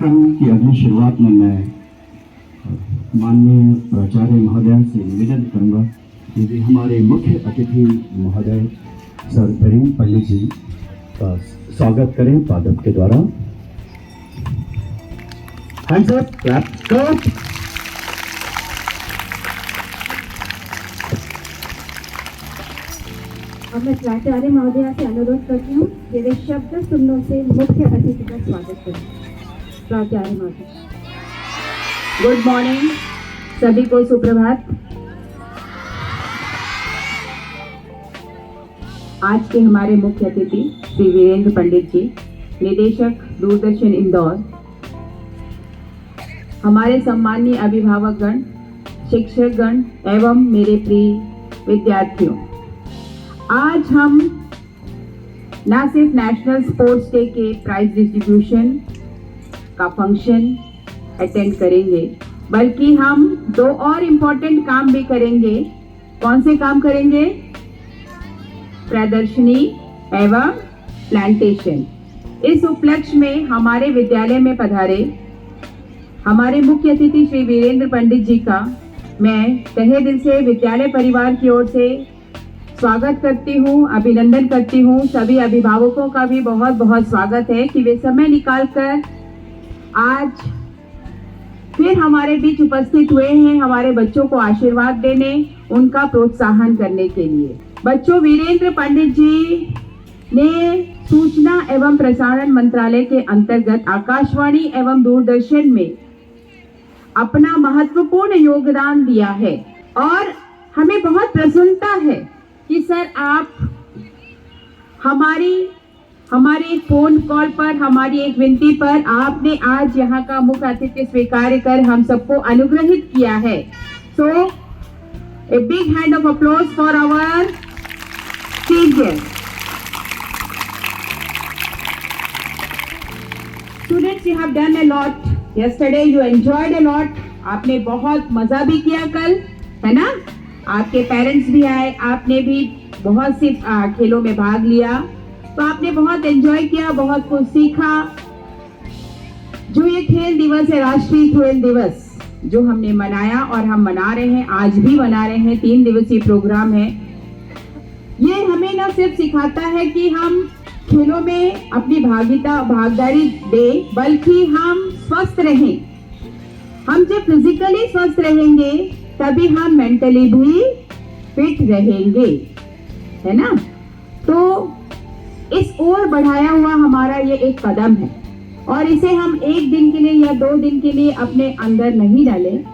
कार्यक्रम की अगली शुरुआत में मैं माननीय प्राचार्य महोदय से निवेदन करूंगा कि हमारे मुख्य अतिथि महोदय सर वीरेंद्र पंडित जी का स्वागत करें पादप के द्वारा। Hands up, clap, clap. अब मैं प्राचार्य महोदया से अनुरोध करती हूँ मेरे शब्द सुनने से मुख्य अतिथि का स्वागत करें। प्राचार्य महोदय। गुड मॉर्निंग, सभी को सुप्रभात। आज के हमारे मुख्य अतिथि श्री वीरेंद्र पंडित जी, निदेशक दूरदर्शन इंदौर, हमारे सम्मानीय अभिभावकगण, शिक्षकगण एवं मेरे प्रिय विद्यार्थियों, आज हम न सिर्फ नेशनल स्पोर्ट्स डे के प्राइज डिस्ट्रीब्यूशन का फंक्शन अटेंड करेंगे, बल्कि हम दो और इम्पोर्टेंट काम भी करेंगे। कौन से काम करेंगे? प्रदर्शनी एवं प्लांटेशन। इस उपलक्ष्य में हमारे विद्यालय में पधारे हमारे मुख्य अतिथि श्री वीरेंद्र पंडित जी का मैं तहे दिल से विद्यालय परिवार की ओर से स्वागत करती हूँ, अभिनंदन करती हूँ। सभी अभिभावकों का भी बहुत बहुत स्वागत है कि वे समय निकालकर आज फिर हमारे बीच उपस्थित हुए हैं हमारे बच्चों को आशीर्वाद देने, उनका प्रोत्साहन करने के लिए। बच्चों, वीरेंद्र पंडित जी ने सूचना एवं प्रसारण मंत्रालय के अंतर्गत आकाशवाणी एवं दूरदर्शन में अपना महत्वपूर्ण योगदान दिया है और हमें बहुत प्रसन्नता है कि सर आप हमारी एक फोन कॉल पर, हमारी एक विनती पर आपने आज यहाँ का मुख्य अतिथि स्वीकार कर हम सबको अनुग्रहित किया है। So a big hand of applause for our chief guest. Students, you have done a lot yesterday, you enjoyed a lot. आपने बहुत मजा भी किया कल, है ना? आपके पेरेंट्स भी आए, आपने भी बहुत सी खेलों में भाग लिया, तो आपने बहुत एंजॉय किया, बहुत कुछ सीखा। जो ये खेल दिवस है, राष्ट्रीय खेल दिवस जो हमने मनाया और हम मना रहे हैं, आज भी मना रहे हैं, 3 दिवसीय प्रोग्राम है। ये हमें न सिर्फ सिखाता है कि हम खेलों में अपनी भागीदारी दे, बल्कि हम स्वस्थ रहें। हम जब फिजिकली स्वस्थ रहेंगे तभी हम मेंटली भी फिट रहेंगे, है ना? तो इस ओर बढ़ाया हुआ हमारा ये एक कदम है और इसे हम एक दिन के लिए या 2 दिन के लिए अपने अंदर नहीं डालें।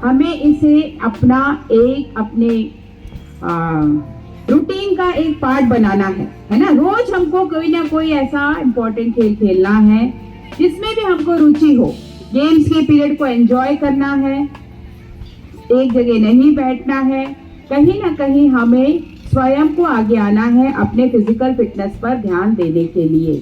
हमें इसे अपने रूटीन का एक पार्ट बनाना है ना? रोज हमको कोई ना कोई ऐसा इम्पोर्टेंट खेल खेलना है जिसमें भी हमको रुचि हो। गेम्स के पीरियड को एंजॉय करना है, एक जगह नहीं बैठना है, कहीं ना कहीं हमें स्वयं को आगे आना है अपने फिजिकल फिटनेस पर ध्यान देने के लिए।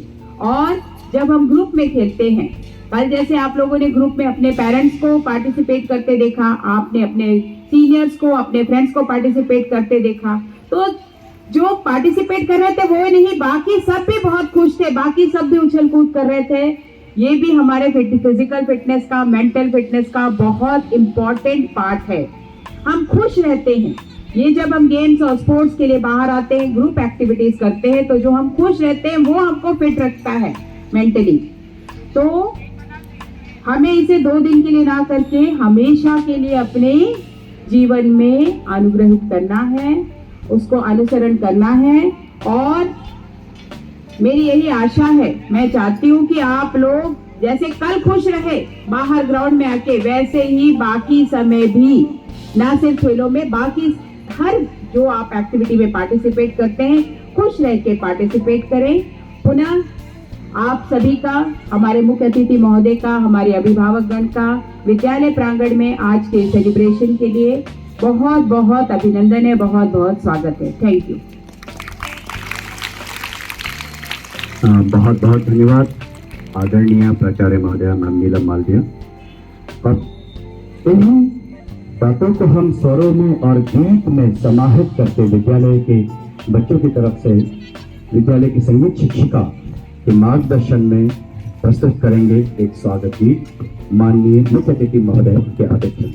और जब हम ग्रुप में खेलते हैं, कल जैसे आप लोगों ने ग्रुप में अपने पेरेंट्स को पार्टिसिपेट करते देखा, आपने अपने सीनियर्स को, अपने फ्रेंड्स को पार्टिसिपेट करते देखा, तो जो पार्टिसिपेट कर रहे थे वो नहीं, बाकी सब भी बहुत खुश थे, बाकी सब भी उछल कूद कर रहे थे। ये भी हमारे फिजिकल फिटनेस का, मेंटल फिटनेस का बहुत इम्पोर्टेंट पार्ट है। हम खुश रहते हैं, ये जब हम गेम्स और स्पोर्ट्स के लिए बाहर आते हैं, ग्रुप एक्टिविटीज करते हैं, तो जो हम खुश रहते हैं वो हमको फिट रखता है मेंटली। तो हमें इसे 2 दिन के लिए ना करके हमेशा के लिए अपने जीवन में अनुग्रहित करना है, उसको अनुसरण करना है। और मेरी यही आशा है, मैं चाहती हूँ कि आप लोग जैसे कल खुश रहे बाहर ग्राउंड में आके, वैसे ही बाकी समय भी, ना सिर्फ खेलों में, बाकी हर जो आप एक्टिविटी में पार्टिसिपेट करते हैं, खुश रह के पार्टिसिपेट करें। पुनः आप सभी का, हमारे मुख्य अतिथि महोदय का, हमारे अभिभावकगण का विद्यालय प्रांगण में आज के सेलिब्रेशन के लिए बहुत बहुत अभिनंदन है, बहुत बहुत स्वागत है। Thank you. बहुत बहुत धन्यवाद आदरणीय प्राचार्य महोदय मैम नीलम मालवीय। और इन्हीं बातों को हम स्वरों में और गीत में समाहित करके विद्यालय के बच्चों की तरफ से विद्यालय की संगीत शिक्षिका के मार्गदर्शन में प्रस्तुत करेंगे एक स्वागत गीत माननीय मुख्य अतिथि महोदय के आदेश में।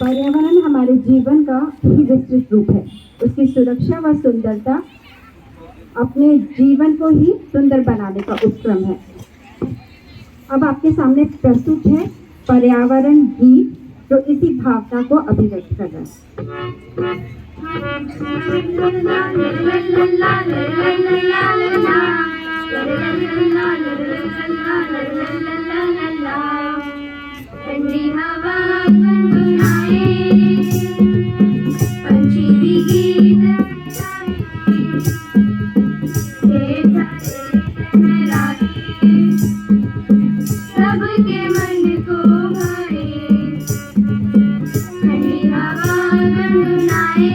पर्यावरण हमारे जीवन का ही विस्तृत रूप है। उसकी सुरक्षा व सुंदरता अपने जीवन को ही सुंदर बनाने का उपक्रम है। अब आपके सामने प्रस्तुत है पर्यावरण गीत, जो इसी भावना को अभिव्यक्त कर रहा है। ठंडी हवा गुनगुनाए, पंछी भी गीत सबके मन को भाए। ठंडी हवा गुनगुनाए,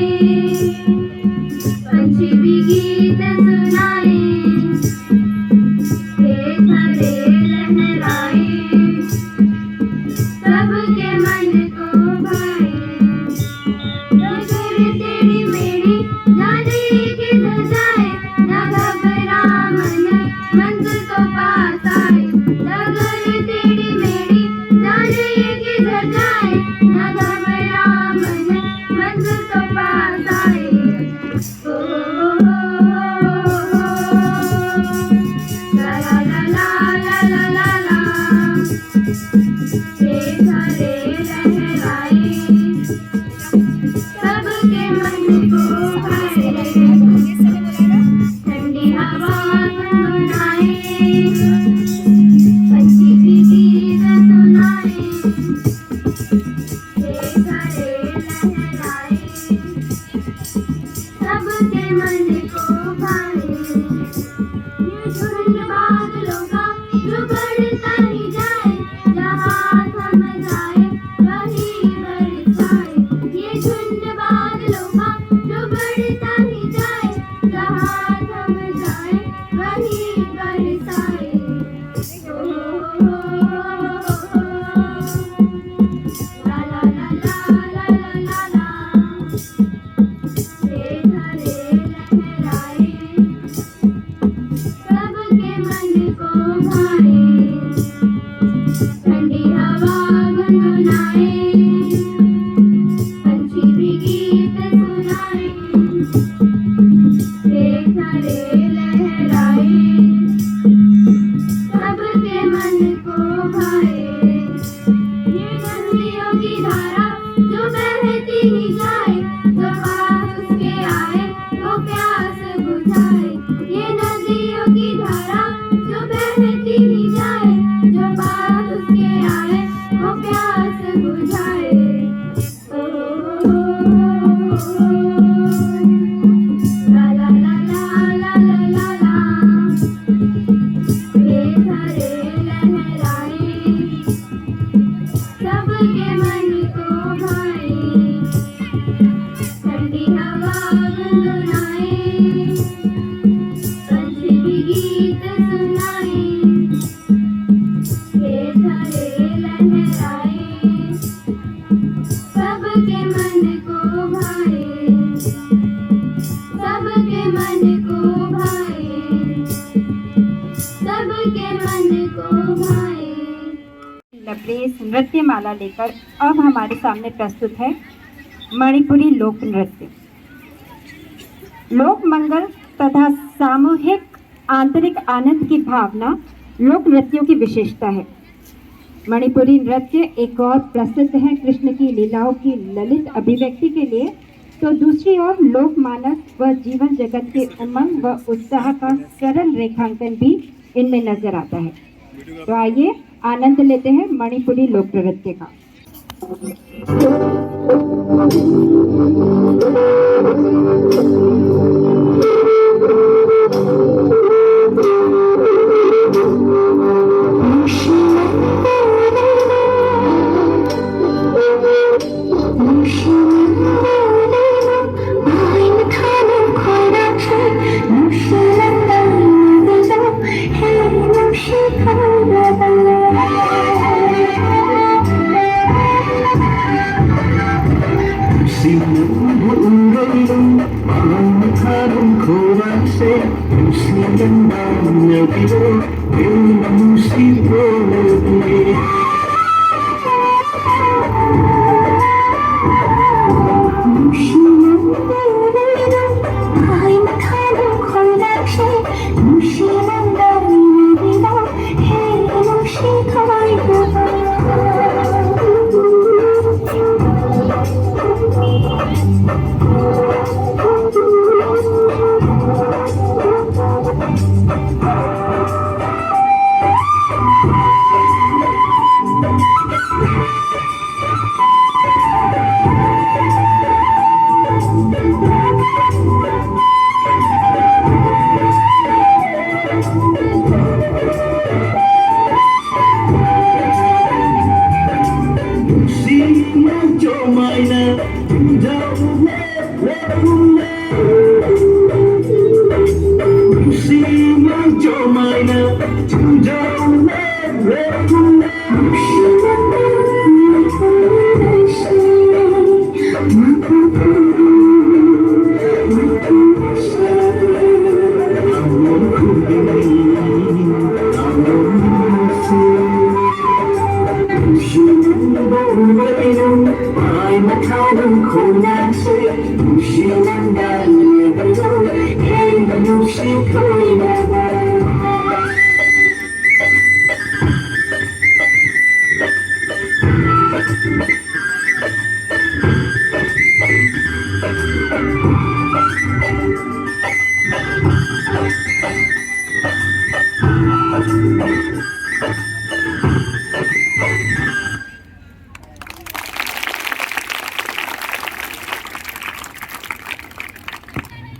ही जाए, जो पास उसके आए वो प्यास बुझाए। ये नदियों की धारा जो बहती ही जाए, जो पास उसके आए वो प्यास बुझाए। ला ला ला ला ला ला ला ला, ये धरे लहराए, सबके मन को भाए, ठंडी हवा गुनगुनाए, पंछी भी गीत सुनाए, ये धरे लहराए, सबके मन को भाए, सबके मन को भाए, सबके मन को भाए। लबरेज नृत्य माला लेकर अब हमारे सामने प्रस्तुत है मणिपुरी लोक नृत्य। लोक मंगल तथा सामूहिक आंतरिक आनंद की भावना लोक नृत्यों की विशेषता है। मणिपुरी नृत्य एक और प्रसिद्ध है कृष्ण की लीलाओं की ललित अभिव्यक्ति के लिए, तो दूसरी ओर लोक मानस व जीवन जगत के उमंग व उत्साह का सरल रेखांकन भी इनमें नजर आता है। तो आइए आनंद लेते हैं मणिपुरी लोक नृत्य का।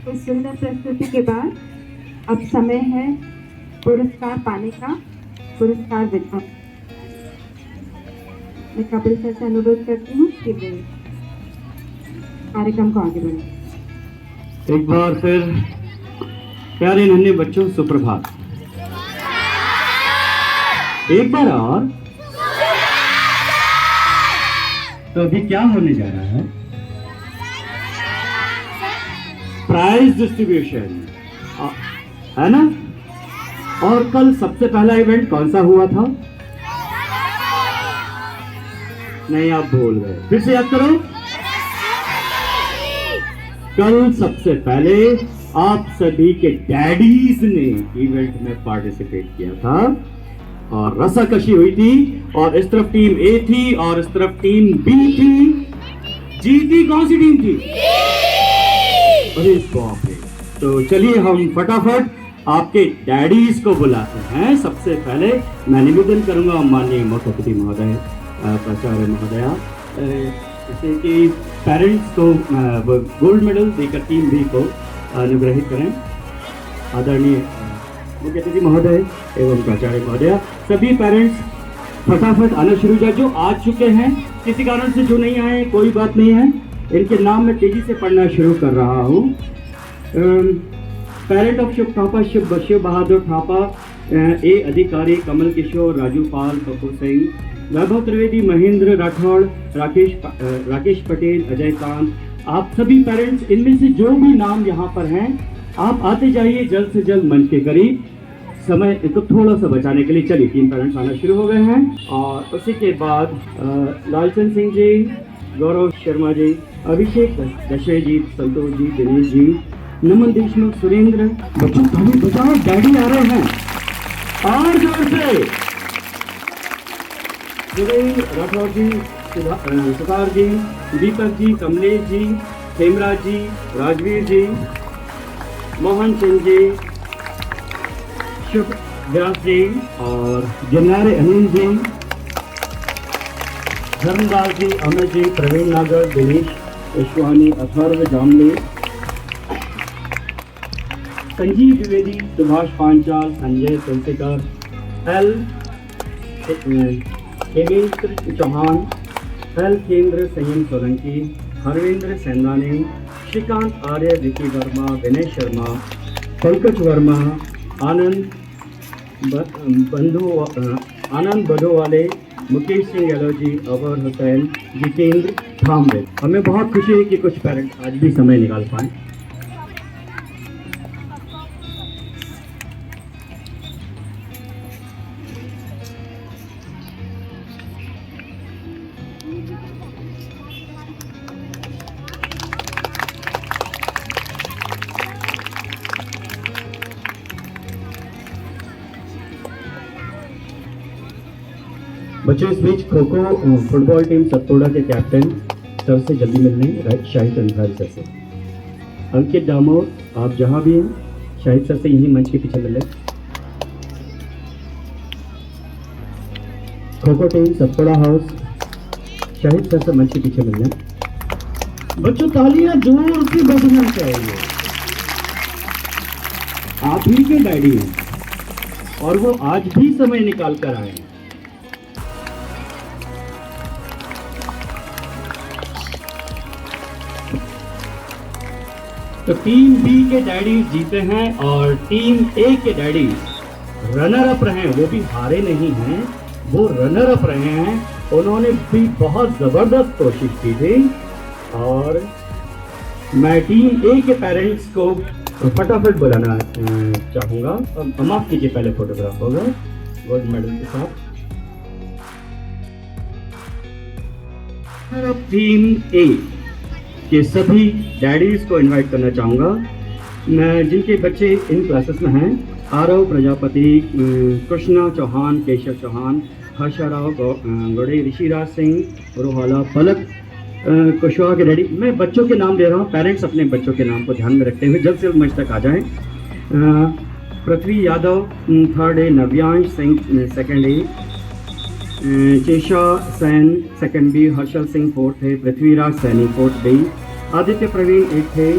इस सुंदर प्रस्तुति के बाद अब समय है पुरस्कार पाने का। पुरस्कार वितरण मैं कपिल सर से अनुरोध करती हूँ कि वे कार्यक्रम को आगे बढ़ाएं। एक बार फिर प्यारे नन्हे बच्चों सुप्रभात। एक बार और। तो अभी क्या होने जा रहा है? प्राइज डिस्ट्रीब्यूशन, है ना? और कल सबसे पहला इवेंट कौन सा हुआ था? नहीं, आप भूल गए, फिर से याद करो। कल सबसे पहले आप सभी के डैडीज ने इवेंट में पार्टिसिपेट किया था और रस्साकशी हुई थी, और इस तरफ टीम ए थी और इस तरफ टीम बी थी। जीती कौन सी टीम थी? अरे बाप रे। तो चलिए हम फटाफट आपके डैडीज को बुलाते हैं। सबसे पहले मैं निवेदन करूंगा माननीय मुख्य अतिथि महोदय, प्राचार्य महोदया, जैसे कि पेरेंट्स को गोल्ड मेडल देकर टीम बी को अनुग्रहित करें। आदरणीय मुख्य अतिथि महोदय एवं प्राचार्य महोदया, सभी पेरेंट्स फटाफट आना शुरू कर। जो आ चुके हैं, किसी कारण से जो नहीं आए कोई बात नहीं है, इनके नाम मैं तेजी से पढ़ना शुरू कर रहा हूँ। पेरेंट ऑफ शुभ थापा शिव बहादुर थापा, ए अधिकारी कमल किशोर, राजू पाल, कपूर सिंह, वैभव त्रिवेदी, महेंद्र राठौड़, राकेश पटेल, अजय कांत। आप सभी पेरेंट्स, इनमें से जो भी नाम यहाँ पर हैं, आप आते जाइए जल्द से जल्द मंच के करीब। समय को थोड़ा सा बचाने के लिए चलिए 3 पेरेंट्स आना शुरू हो गए हैं। और उसी के बाद लालचंद सिंह जी, गौरव शर्मा जी, अभिषेक दशरथजीत, संतोष जी, दिनेश जी, नमन देशमुख, सुरेंद्र। बच्चों ताली बजाओ, डैडी आ रहे हैं और जोर से। सुरेंद्र राठौर जी, सुधार जी, दीपक जी, कमलेश जी, हेमराज जी, राजवीर जी, मोहन सिंह जी, शुभ व्यास जी और जन्नारे अनिल जी, धर्मदास जी, अमर जी, प्रवीण नागर, दिनेश यशवानी, अथर्व जामले, संजीव द्विवेदी, सुभाष पांचाल, संजय तुलसीकर, एल हेमेंद्र चौहान, एल केंद्र, संयम सोलंकी, हरविंद्र सेंदानी, श्रीकांत आर्य, विकी वर्मा, विनय शर्मा, पंकज वर्मा, आनंद बंधुवाले, मुकेश सिंह यादव, अवर हुसैन, जितेंद्र थामरे। हमें बहुत खुशी है कि कुछ पेरेंट्स आज भी समय निकाल पाए। बच्चों, इस बीच खो खो फुटबॉल टीम सतोड़ा के कैप्टन सर से जल्दी मिलने, शाहिद अंसारी सर से। अंकित दामोर, आप जहां भी हैं, शाहिद सर से यहीं मंच के पीछे मिले। Kho kho team सतोड़ा house, Shahid sir से मंच के पीछे मिलने। बच्चों तालियां जोर से बजना चाहिए। आप ही के डैडी हैं और वो आज भी समय निकाल कर आए हैं। तो टीम बी के डैडी जीते हैं और टीम ए के डैडी रनर अप रहे हैं। वो भी हारे नहीं हैं, वो रनर अप रहे हैं। उन्होंने भी बहुत जबरदस्त कोशिश की थी और मैं टीम ए के पेरेंट्स को फटाफट बुलाना चाहूंगा। माफ कीजिए, पहले फोटोग्राफ होगा गोल्ड मेडल के साथ। टीम ए के सभी डैडीज को इनवाइट करना चाहूँगा, मैं जिनके बच्चे इन क्लासेस में हैं। आरव प्रजापति, कृष्णा चौहान, केशव चौहान, हर्षाराव गौड़े, ऋषिराज सिंह, रोहाला, पलक कुशवाहा के डैडी। मैं बच्चों के नाम ले रहा हूँ, पेरेंट्स अपने बच्चों के नाम को ध्यान में रखते हुए जल्द से जल्द मंच तक आ जाएं। Prithvi Yadav third A, Navyansh Singh second A, Chesha Sain second B, Harshal Singh fourth है, Prithviraj Saini fourth B, Aditya Praveen eighth है,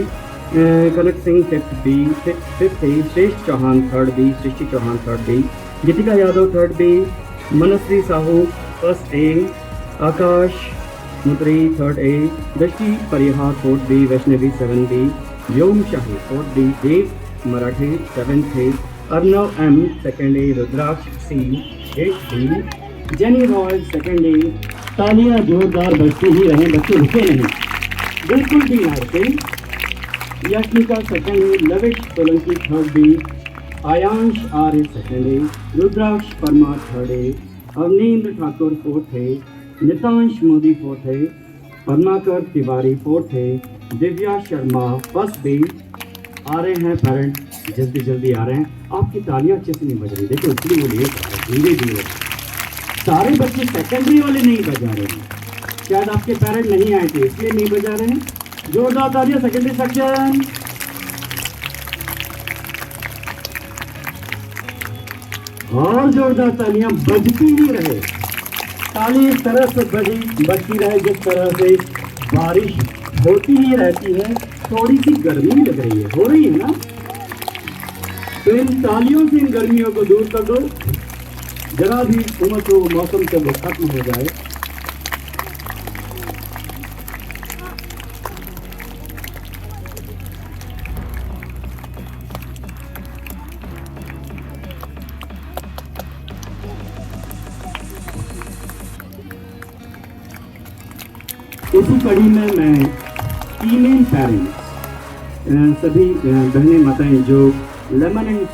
कनक सिंह फिफ्थ है, Shreshth Chauhan third B, Srishti Chauhan third B, Geetika Yadav third B, Manshree Sahu first A, Akash Mudri third A, Drishti Parihar fourth B, Vaishnavi seven B, Vyom Shahi fourth B, Dev Marathi seventh है, Arnav M second A, Rudraksh C eighth B, Jenny Royal second A. तालियां जोरदार बजती ही रहें, बच्चे रुके नहीं, बिल्कुल भी ना रुके। Yashnika second A, Lavish Solanki third B, Ayansh Arya second A, Rudraksh Parmar third A, Avanindra Thakur fourth है, नितांश मोदी फोर्थ है, पद्माकर तिवारी फोर्थ है, दिव्या शर्मा फर्स्ट बी। आ रहे हैं पेरेंट, जल्दी जल्दी आ रहे हैं। आपकी तालियां अच्छे से नहीं बज रही, देखो इसलिए वो लेट धीरे धीरे। सारे बच्चे सेकेंडरी वाले नहीं बजा रहे हैं, शायद आपके पेरेंट नहीं आए थे इसलिए नहीं बजा रहे हैं। जोरदार तालियां सेकेंडरी सेक्शन। और जोरदार तालियां बजती ही रहे। ताली इस तरह से बजती रहे जिस तरह से बारिश होती ही रहती है। थोड़ी सी गर्मी लग रही है, हो रही है ना? तो इन तालियों से इन गर्मियों को दूर कर दो। जरा भी उमस हो मौसम से वो खत्म हो जाए। इसी कड़ी में मैं फीमेल पेरेंट्स सभी बहनें माताएं जो लेमन एंड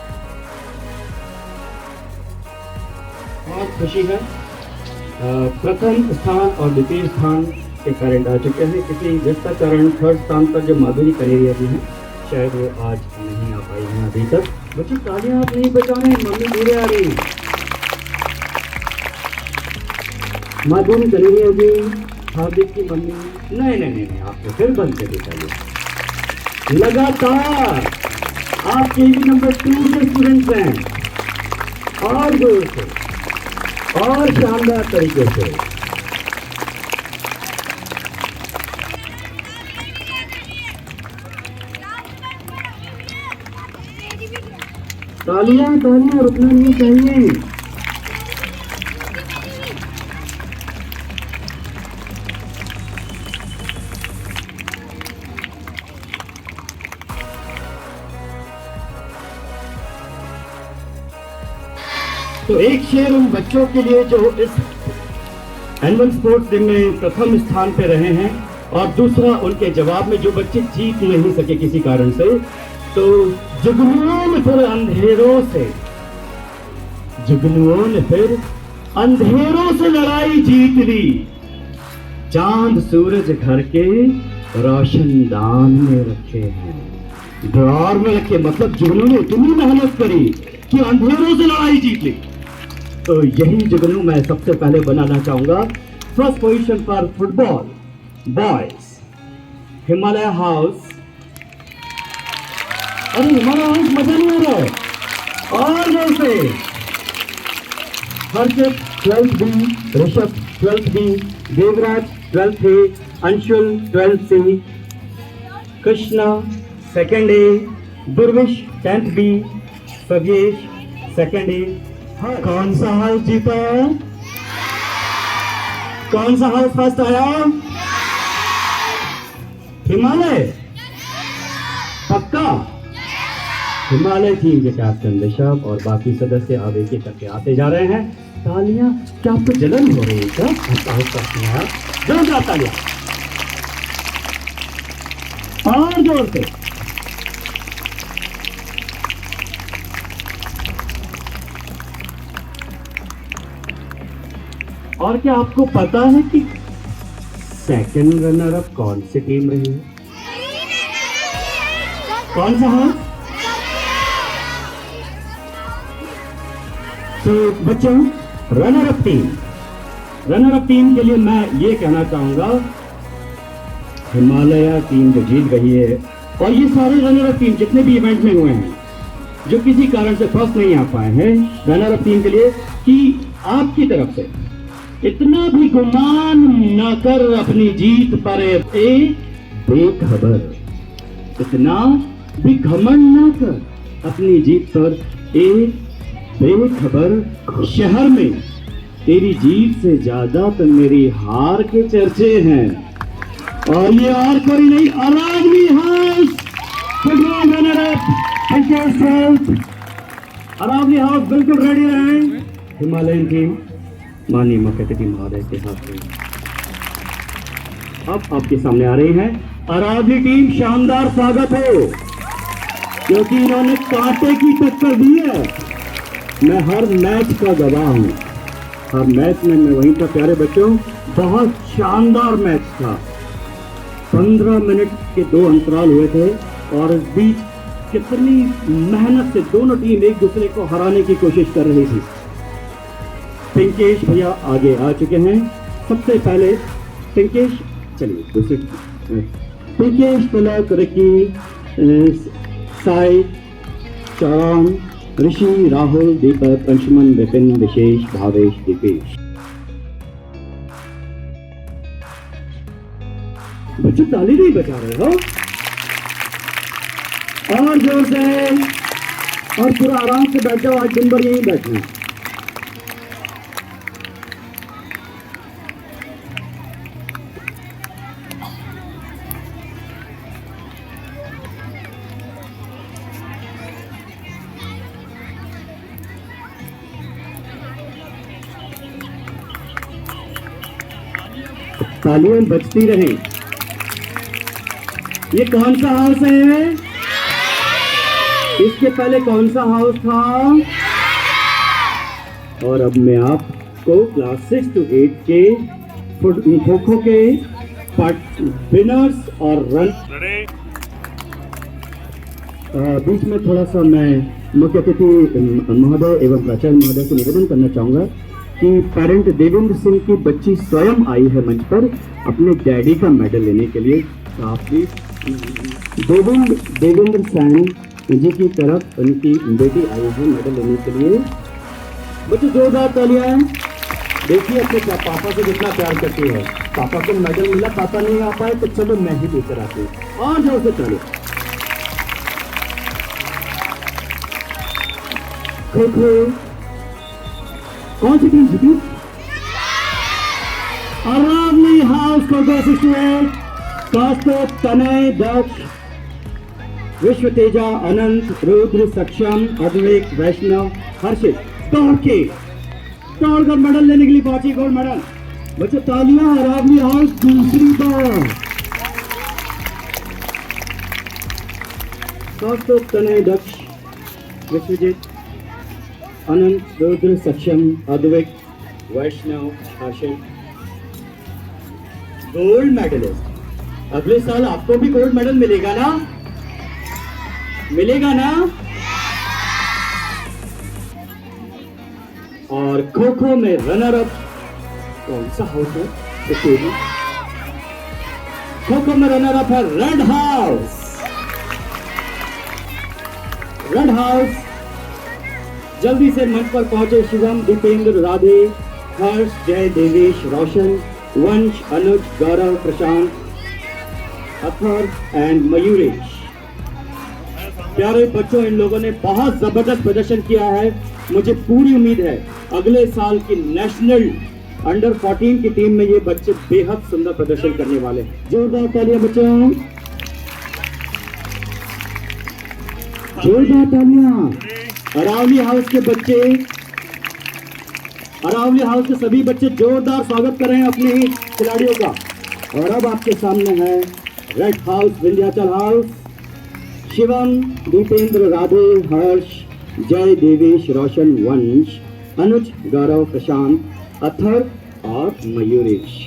बहुत खुशी है प्रथम स्थान और द्वितीय स्थान के पेरेंट आ चुके हैं, क्योंकि जिसका कारण थर्ड स्थान पर जो माधुरी कनेरिया जी हैं शायद वो आज नहीं आ पाई हैं अभी तक। बच्चे तालियां आप नहीं बजा रहे, मम्मी दूर आ रही। माधुरी कनेरिया जी, हार्दिक की मम्मी, नहीं आपको फिर बंद कर दीजिए। लगातार आप केवी नंबर 2 के स्टूडेंट्स हैं, और जोर से और शानदार तरीके से। तालियां रुकना नहीं चाहिए। तो एक शेर उन बच्चों के लिए जो इस एनुअल स्पोर्ट्स डे में प्रथम स्थान पे रहे हैं, और दूसरा उनके जवाब में जो बच्चे जीत नहीं सके किसी कारण से। तो जुगनुओं ने फिर अंधेरों से लड़ाई जीत ली। चांद सूरज घर के रोशनदान में रखे हैं, ड्रॉर में रखे। मतलब जुगनू ने इतनी मेहनत करी कि अंधेरों से लड़ाई जीत ली। तो यही जुगनू मैं सबसे पहले बनाना चाहूंगा। फर्स्ट पोजीशन पर फुटबॉल बॉयज हिमालय हाउस। अरे हिमालय हाउस मजा नहीं आ रहा है। और जैसे Harshit 12th B, Rishabh 12th B, Devraj 12th A, Anshul 12th C, Krishna 2nd A, Durvish 10th B, Savesh 2nd A. कौन सा हाउस जीता? कौन सा हाउस फर्स्ट आया? हिमालय। पक्का? हिमालय टीम के कैप्टन ऋषभ और बाकी सदस्य अब एक एक करके आते जा रहे हैं। तालियां, क्या आपको जलन हो रही है क्या? जोरदार तालियां और जोर से। और क्या आपको पता है कि सेकंड रनर अप कौन सी टीम रही है? कौन सा है? तो बच्चों, रनर अप टीम के लिए मैं ये कहना चाहूंगा, हिमालय टीम जो जीत गई है, और ये सारे रनर अप टीम जितने भी इवेंट में हुए हैं जो किसी कारण से फर्स्ट नहीं आ पाए हैं, रनर अप टीम के लिए कि आपकी तरफ से इतना भी गुमान न कर अपनी जीत पर ए बेखबर, इतना भी घमंड न कर अपनी जीत पर ए बेखबर। शहर में तेरी जीत से ज्यादा तो मेरी हार के चर्चे हैं, और ये और कोई नहीं, Aravalli house football runner up. Aravalli house बिल्कुल रेडी रहे। हिमालयन टीम माननीय मुख्य अतिथि महोदय के साथ अब आपके सामने आ रही है अरावली टीम। शानदार स्वागत हो, क्योंकि इन्होंने कांटे की टक्कर दी है। मैं हर मैच का गवाह हूं, हर मैच में मैं वहीं था। प्यारे बच्चों, बहुत शानदार मैच था। 15 मिनट के 2 अंतराल हुए थे, और इस बीच कितनी मेहनत से दोनों टीम एक दूसरे को हराने की कोशिश कर रही थी। पिंकेश भैया आगे आ चुके हैं। सबसे पहले पिंकेश, चलिए दूसरे पिंकेश, तिलक, रिकी, साई, चौरान, ऋषि, राहुल, दीपक, अंशुमन, विपिन, विशेष, भावेश, दीपेश। बच्चे ताली नहीं बजा रहे हो? और जोर से, और पूरा आराम से बैठ जाओ, आज दिन भर यहीं बैठना। तालियां बजती रहें। ये कौन सा हाउस है? इसके पहले कौन सा हाउस था? और अब मैं आपको क्लास 6 to 8 के खो-खो के विनर्स और रन बीच में थोड़ा सा मैं मुख्य अतिथि महोदय एवं प्राचार्य महोदय से निवेदन करना चाहूंगा कि पेरेंट देवेंद्र सिंह की बच्ची स्वयं आई है मंच पर अपने डैडी का मेडल लेने के लिए। तो आप प्लीज देवेंद्र सिंह जी की तरफ उनकी बेटी आई है मेडल लेने के लिए। बच्चे जोरदार तालियां। देखिए अपने पापा से कितना प्यार करती है। पापा को मेडल मिला, पापा नहीं आ पाए तो चलो मैं ही लेकर आती हूँ। और जोर से चलो। खो-खो कौन सी टीम जीती? अरावली हाउस को 268, कौस्तुभ, तनय, दक्ष, विश्व तेजा, अनंत, रुद्र, सक्षम, अद्वैत, वैष्णव, हर्षित दौड़कर मेडल लेने के लिए पहुंची गोल्ड मेडल। बच्चों तालियां। अरावली हाउस दूसरी बार। कौस्तुभ, तनय, दक्ष, विश्वजीत, अनंत, रुद्र, सक्षम, अद्वैत, वैष्णव, हर्षित गोल्ड मेडलिस्ट। अगले साल आपको भी गोल्ड मेडल मिलेगा ना? मिलेगा ना? और खो खो में रनर अप कौन सा हाउस है? खो खो में रनर अप है रेड हाउस। रेड हाउस जल्दी से मंच पर पहुंचे शिवम, दीपेंद्र, राधे, हर्ष, जय, देवेश, रोशन, वंश, अनुज, गौरव, प्रशांत, अथर एंड मयूरेश। प्यारे बच्चों, इन लोगों ने बहुत जबरदस्त प्रदर्शन किया है। मुझे पूरी उम्मीद है अगले साल की नेशनल अंडर 14 की टीम में ये बच्चे बेहद सुंदर प्रदर्शन करने वाले हैं। जोरदार तालियां बच्चों, जोरदार तालियां। अरावली हाउस के बच्चे, अरावली हाउस के सभी बच्चे जोरदार स्वागत कर रहे हैं अपने ही खिलाड़ियों का। और अब आपके सामने है red house, Vindhyachal house. Shivam, Deepender, Radhe, Harsh, Jay, Devesh, रोशन, वंश, अनुज, गौरव, प्रशांत, अथर और मयूरेश।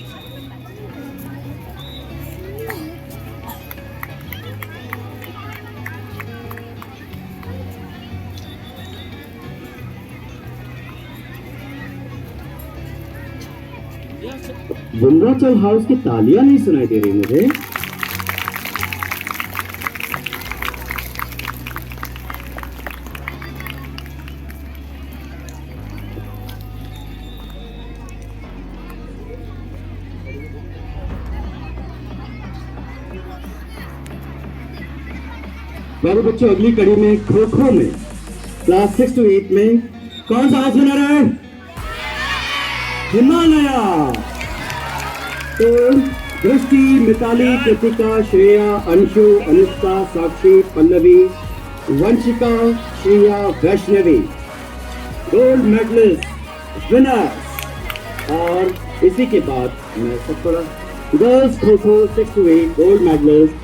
विंध्याचल हाउस की तालियां नहीं सुनाई दे रही मुझे। प्यारे बच्चों, अगली कड़ी में खो खो में क्लास 6 to 8 में कौन सा हाउस विनर है? हिमालया। तो Drishti, Mitali, Kritika, Shreya, Anshu, Anushka, Sakshi, Pallavi, Vanshika, Shreya, Vaishnavi gold medalist winners. और इसी के बाद मैं सबको girls kho kho 6 to 8 gold medallist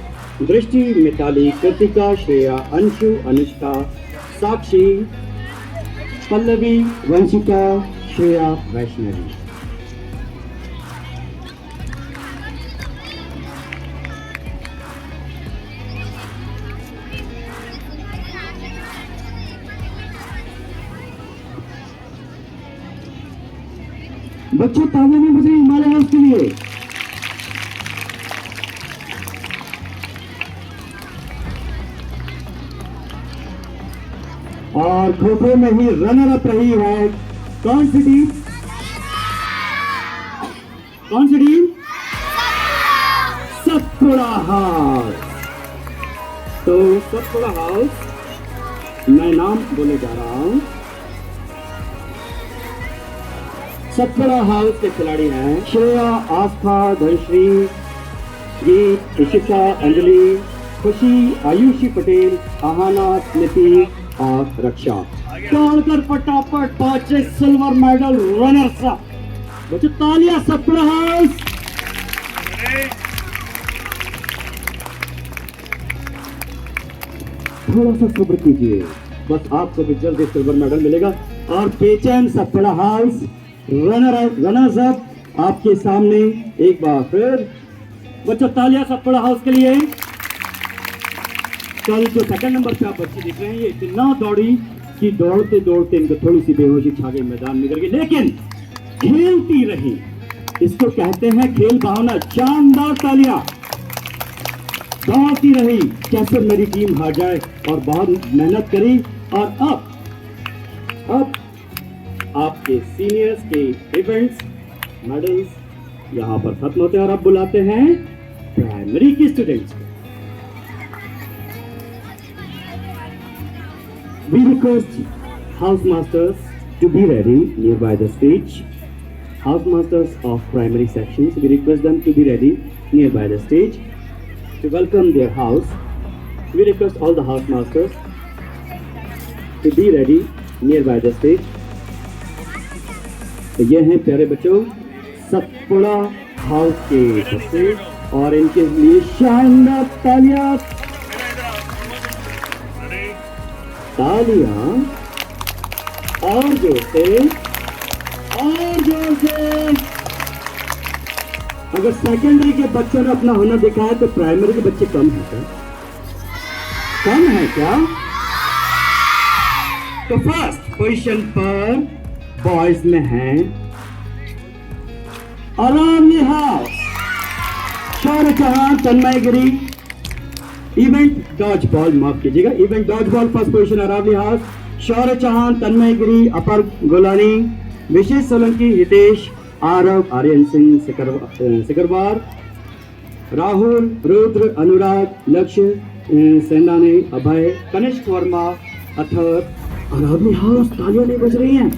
दृष्टि, मिताली, कृतिका, श्रेया, अंशु, अनुष्का, साक्षी, पल्लवी, वंशिका, श्रेया, वैष्णवी। बच्चों तालियां नहीं बज रही हिमालय हाउस के लिए। खो खो में ही रनर अप रही है कौन सी टीम? कौन सी टीम? सतपुड़ा हाउस। तो सतपुड़ा हाउस, मैं नाम बोले जा रहा हूं। सतपुड़ा हाउस के खिलाड़ी हैं श्रेया, आस्था, धनश्री, गीत, इशिता, अंजलि, खुशी, आयुषी पटेल, आहाना, स्मृति और रक्षा। दौड़कर फटाफट 5 सिल्वर मेडल रनर्स अप। बच्चों तालियां सतपुड़ा हाउस। थोड़ा सा सब्र कीजिए, बस आपको भी जल्दी सिल्वर मेडल मिलेगा। और पेचन सतपुड़ा हाउस रनर्स अप आपके सामने एक बार फिर। बच्चों तालियां सतपुड़ा हाउस के लिए। कल जो सेकंड नंबर पे आप बच्चे देख रहे हैं, ये इतना दौड़ी कि दौड़ते दौड़ते इनको थोड़ी सी बेहोशी छा गई, मैदान में गिर गई, लेकिन खेलती रही। इसको कहते हैं खेल भावना। शानदार तालियां। दौड़ती रही, कैसे मेरी टीम हार जाए, और बहुत मेहनत करी। और अब आपके सीनियर्स के इवेंट्स, मेडल्स यहाँ पर खत्म होते हैं और अब बुलाते हैं प्राइमरी के स्टूडेंट्स को। We request house masters to be ready nearby the stage. House masters of primary sections, we request them to be ready nearby the stage to welcome their house. We request all the house masters to be ready nearby the stage. तो ये हैं प्यारे बच्चों Satpura house के बच्चे, और इनके लिए शानदार तालियां। तालियां और जोर से, और जोर से। अगर सेकेंडरी के बच्चों ने अपना हुनर दिखाया तो प्राइमरी के बच्चे कम हैं क्या? कम है क्या? तो फर्स्ट पोजीशन पर बॉयज में हैं Aravali house, Shaurya Chauhan, Tanmay Giri. Event dodge ball, माफ कीजिएगा, event dodge ball first position Aravali house, Shaurya Chauhan, Tanmay Giri, Apar Golani, Vishesh Solanki, Hitesh, Aarav, Aryan Singh, Sikarwar, Rahul, Rudra, Anurag, Lakshya, Senani, Abhay, Kanishk Verma, Athar. Aravali house तालियां नहीं बज रही हैं।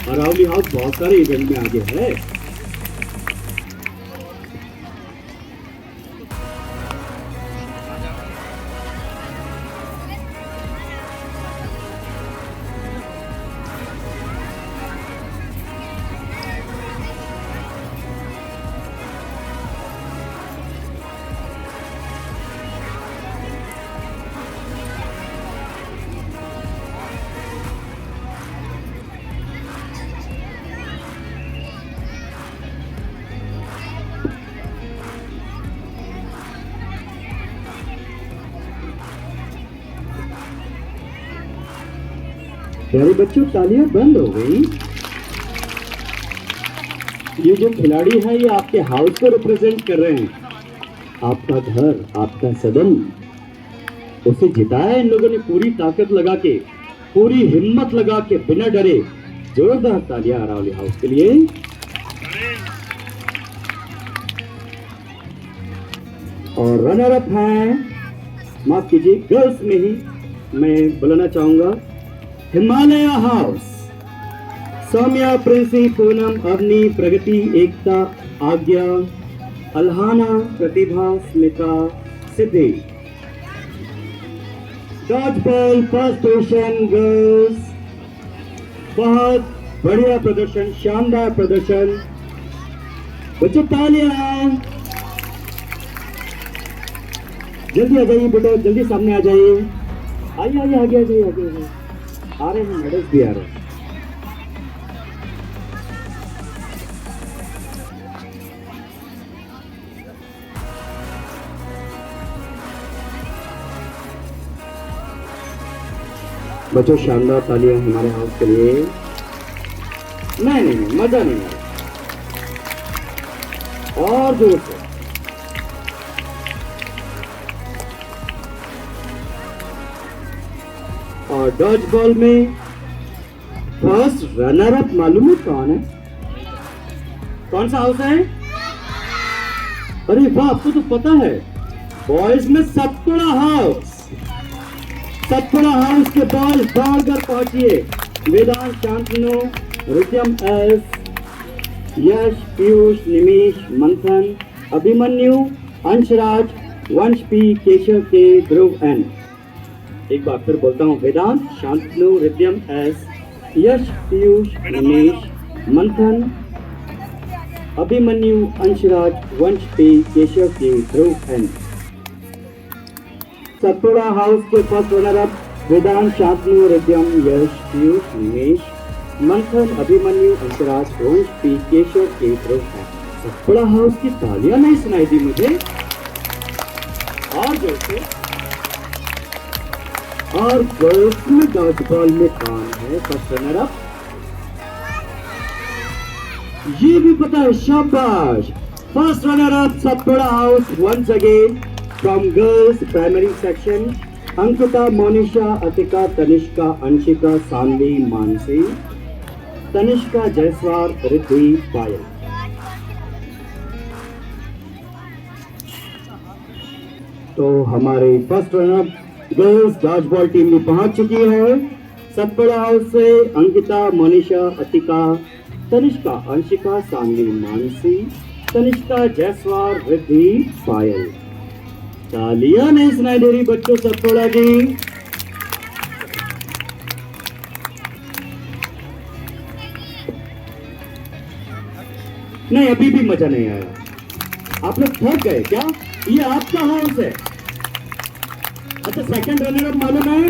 अरावली हाउस बहुत सारे इवेंट में आगे है। प्यारे बच्चों तालियां बंद हो गई। ये जो खिलाड़ी हैं ये आपके हाउस को रिप्रेजेंट कर रहे हैं। आपका घर, आपका सदन, उसे जिताया इन लोगों ने पूरी ताकत लगा के, पूरी हिम्मत लगा के, बिना डरे। जोरदार तालियां अरावली हाउस के लिए। और रनर अप हैं, माफ कीजिए, गर्ल्स में ही मैं बुलाना चाहूंगा Himalaya house, Saumya, Princy, Poonam, Avni, Pragati, Ekta, Agya, Alhana, Pratibha, Smita, Siddhi. Dodge ball first position girls, बहुत बढ़िया प्रदर्शन, शानदार प्रदर्शन। बच्चों तालियां। जल्दी आ जाइए बेटा, जल्दी सामने आ जाइए। आइए आइए, आगे आ जाइए, आगे आ जाइए। आ रहे हैं मेडल्स भी आ रहे हैं। बच्चों शानदार तालियां हमारे हाउस के लिए। नहीं, मजा नहीं आ रहा। और जोर से। और डॉज बॉल में फर्स्ट रनर अप मालूम है कौन है? कौन सा हाउस है? अरे वाह, आपको तो पता है। बॉयज में सतपुड़ा हाउस। सतपुड़ा हाउस के बॉल दौड़कर पहुंचिए। वेदांत, शांतनु, रित्यम एस, यश, पीयूष, निमिष, मंथन, अभिमन्यु, अंशराज, वंश पी, केशव के, ध्रुव एन। एक बार फिर बोलता हूँ, वेदांत, शांतनु, रित्यम एस, यश, पीयूष, निमिष, मंथन, अभिमन्यु, अंशराज, वंश पी, केशव के, ध्रुव एन। सतपुड़ा हाउस के फर्स्ट रनर अप वेदांत, शांतनु, रित्यम, यश, पीयूष, निमेश, मंथन, अभिमन्यु, अंशराज, वंश पी, केशव के, ध्रुव एन। सतपुड़ा हाउस की तालियां नहीं सुनाई दी मुझे, और जोर से। और गर्ल्स में डॉजबॉल में कौन है फर्स्ट रनर अप? ये भी पता है, शाबाश। First runner up Satpura house once again from girls primary section, Ankita, Monisha, Atika, Tanishka, Anshika, Saanvi, Mansi, Tanishka, Jaiswal, Riddhi, Payal. तो हमारी first runner girls dodgeball team भी पहुंच चुकी है। सतपुड़ा हाउस से अंकिता, मोनिशा, अतिका, तनिष्का, अंशिका, सानवी, मानसी, तनिष्का, जयसवाल, रिद्धि, पायल। तालियां नहीं सुनाई दे रही बच्चों सतपुड़ा की। नहीं, अभी भी मजा नहीं आया। आप लोग थक गए क्या? ये आपका हाउस है। अच्छा, सेकंड रनर अप मालूम है?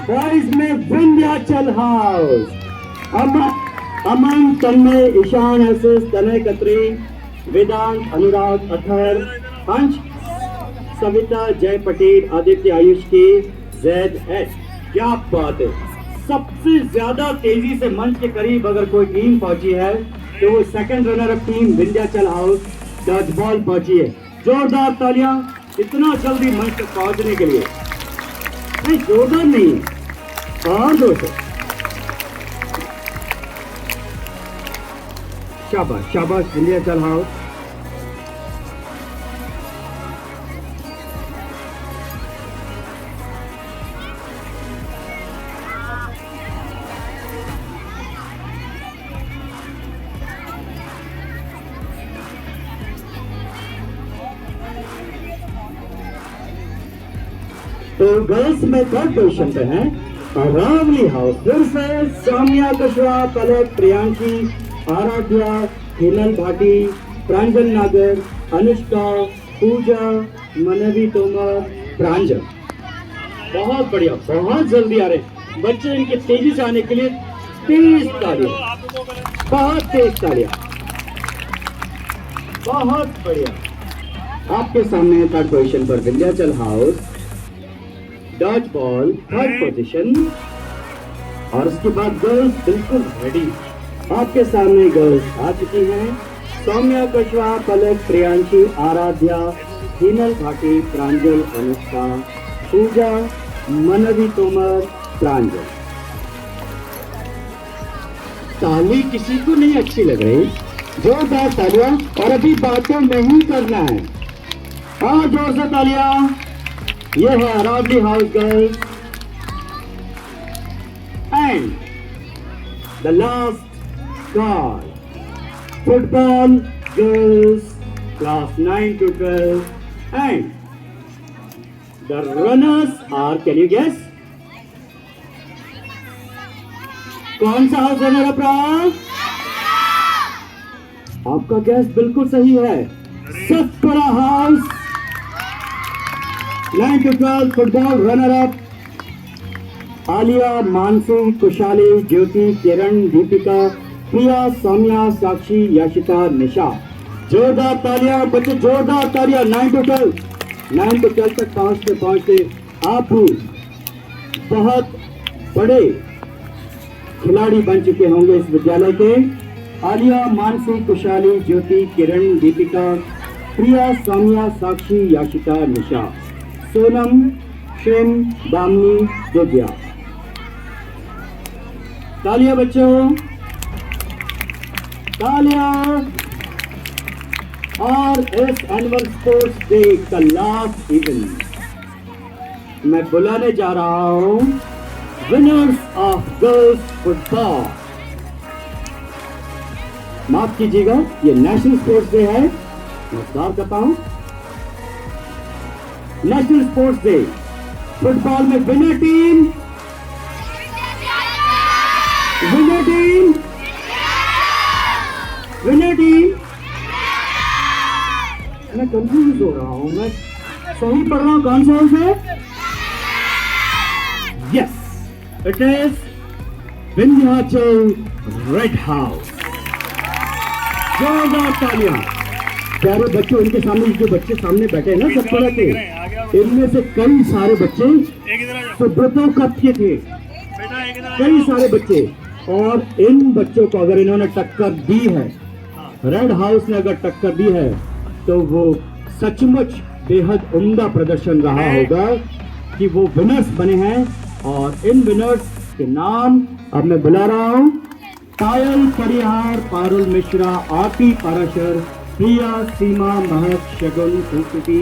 बॉयज में विंध्याचल हाउस, अमन, तन्मय, ईशान, आशीष, तनय, कतरी, वेदांत, अनुराग, अथर, अंश, सविता, जय पटेल, आदित्य, आयुष के, जैद एस। क्या बात है। सबसे ज्यादा तेजी से मंच के करीब अगर कोई टीम पहुंची है तो वो second runner up team Vindhyachal house dodgeball पहुंची है। जोरदार तालियां इतना जल्दी मंच तक पहुंचने के लिए। नहीं, जोरदार नहीं, और जोर से। शाबाश शाबाश विंध्याचल हाउस। तो गर्ल्स में थर्ड पोजीशन पे हैं अरावली हाउस। फिर से सौम्या, कुशवाहा, पलक, प्रियांशी, आराध्या, हिनल भाटी, प्रांजल नागर, अनुष्का, पूजा, मनवी तोमर, प्रांजल। बहुत बढ़िया, बहुत जल्दी आ रहे बच्चे। इनके तेजी से आने के लिए तेज तालियां, बहुत तेज तालियां। बहुत बढ़िया। आपके सामने थर्ड पोजीशन पर Vindhyachal house dodge ball third position. और उसके बाद गर्ल्स बिल्कुल रेडी। आपके सामने गर्ल्स आ चुकी हैं। सौम्या, कुशवाहा, पलक, प्रियांशी, आराध्या, हिनल भाटी, प्रांजल, अनुष्का, पूजा, मनवी तोमर, प्रांजल। ताली किसी को नहीं अच्छी लग रही? जोरदार तालियां। और अभी बातें नहीं करना है। हाँ, जोर से तालियां। ये है Aravalli house girls and the last call. Football girls class 9 to 12 and the runners are, can you guess? कौन सा हाउस रनर अप रहा? आपका गैस बिल्कुल सही है, Satpura house 9 to 12 football runner up. Aliya, Mansi, Kushali, Jyoti, Kiran, Deepika, Priya, Saumya, Sakshi, Yashika, Nisha. जोरदार तालियां बच्चे, जोरदार तालियां। 9 to 12 तक पहुंचते आप भी बहुत बड़े खिलाड़ी बन चुके होंगे इस विद्यालय के। आलिया, मानसी, कुशाली, ज्योति, किरण, दीपिका, प्रिया, सौम्या, साक्षी, याशिका, निशा, सोनम, शिन दामनी जोगिया। तालियां बच्चों, तालियां। और इस एनुअल स्पोर्ट्स डे का लास्ट इवेंट मैं बुलाने जा रहा हूं विनर्स ऑफ गर्ल्स फुटबॉल। माफ कीजिएगा, ये नेशनल स्पोर्ट्स डे है, नमस्कार करता हूं। नेशनल स्पोर्ट्स डे फुटबॉल में winner team, winner team, winner team. मैं कंफ्यूज हो रहा हूं, मैं सही पढ़ रहा हूं, कौन सा हाउस है? Yes, it is Vindhyachal red house. जोरदार तालियां। प्यारे बच्चों, इनके सामने जो बच्चे सामने बैठे हैं ना सब तरह के, इनमें से कई सारे बच्चे सुब्रतो कप के थे, कई सारे बच्चे। और इन बच्चों को अगर इन्होंने टक्कर दी है, रेड हाउस ने अगर टक्कर दी है, तो वो सचमुच बेहद उम्दा प्रदर्शन रहा होगा कि वो विनर्स बने हैं। और इन विनर्स के नाम अब मैं बुला रहा हूं। पायल परिहार, पारुल मिश्रा, आरती पाराशर, प्रिया, सीमा, महक, शगुन, संस्कृति,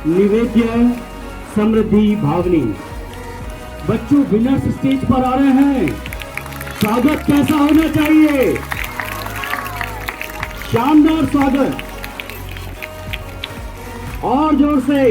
निवेद्य, समृद्धि, भावनी। बच्चों, विनर्स स्टेज पर आ रहे हैं। स्वागत कैसा होना चाहिए? शानदार स्वागत, और जोर से।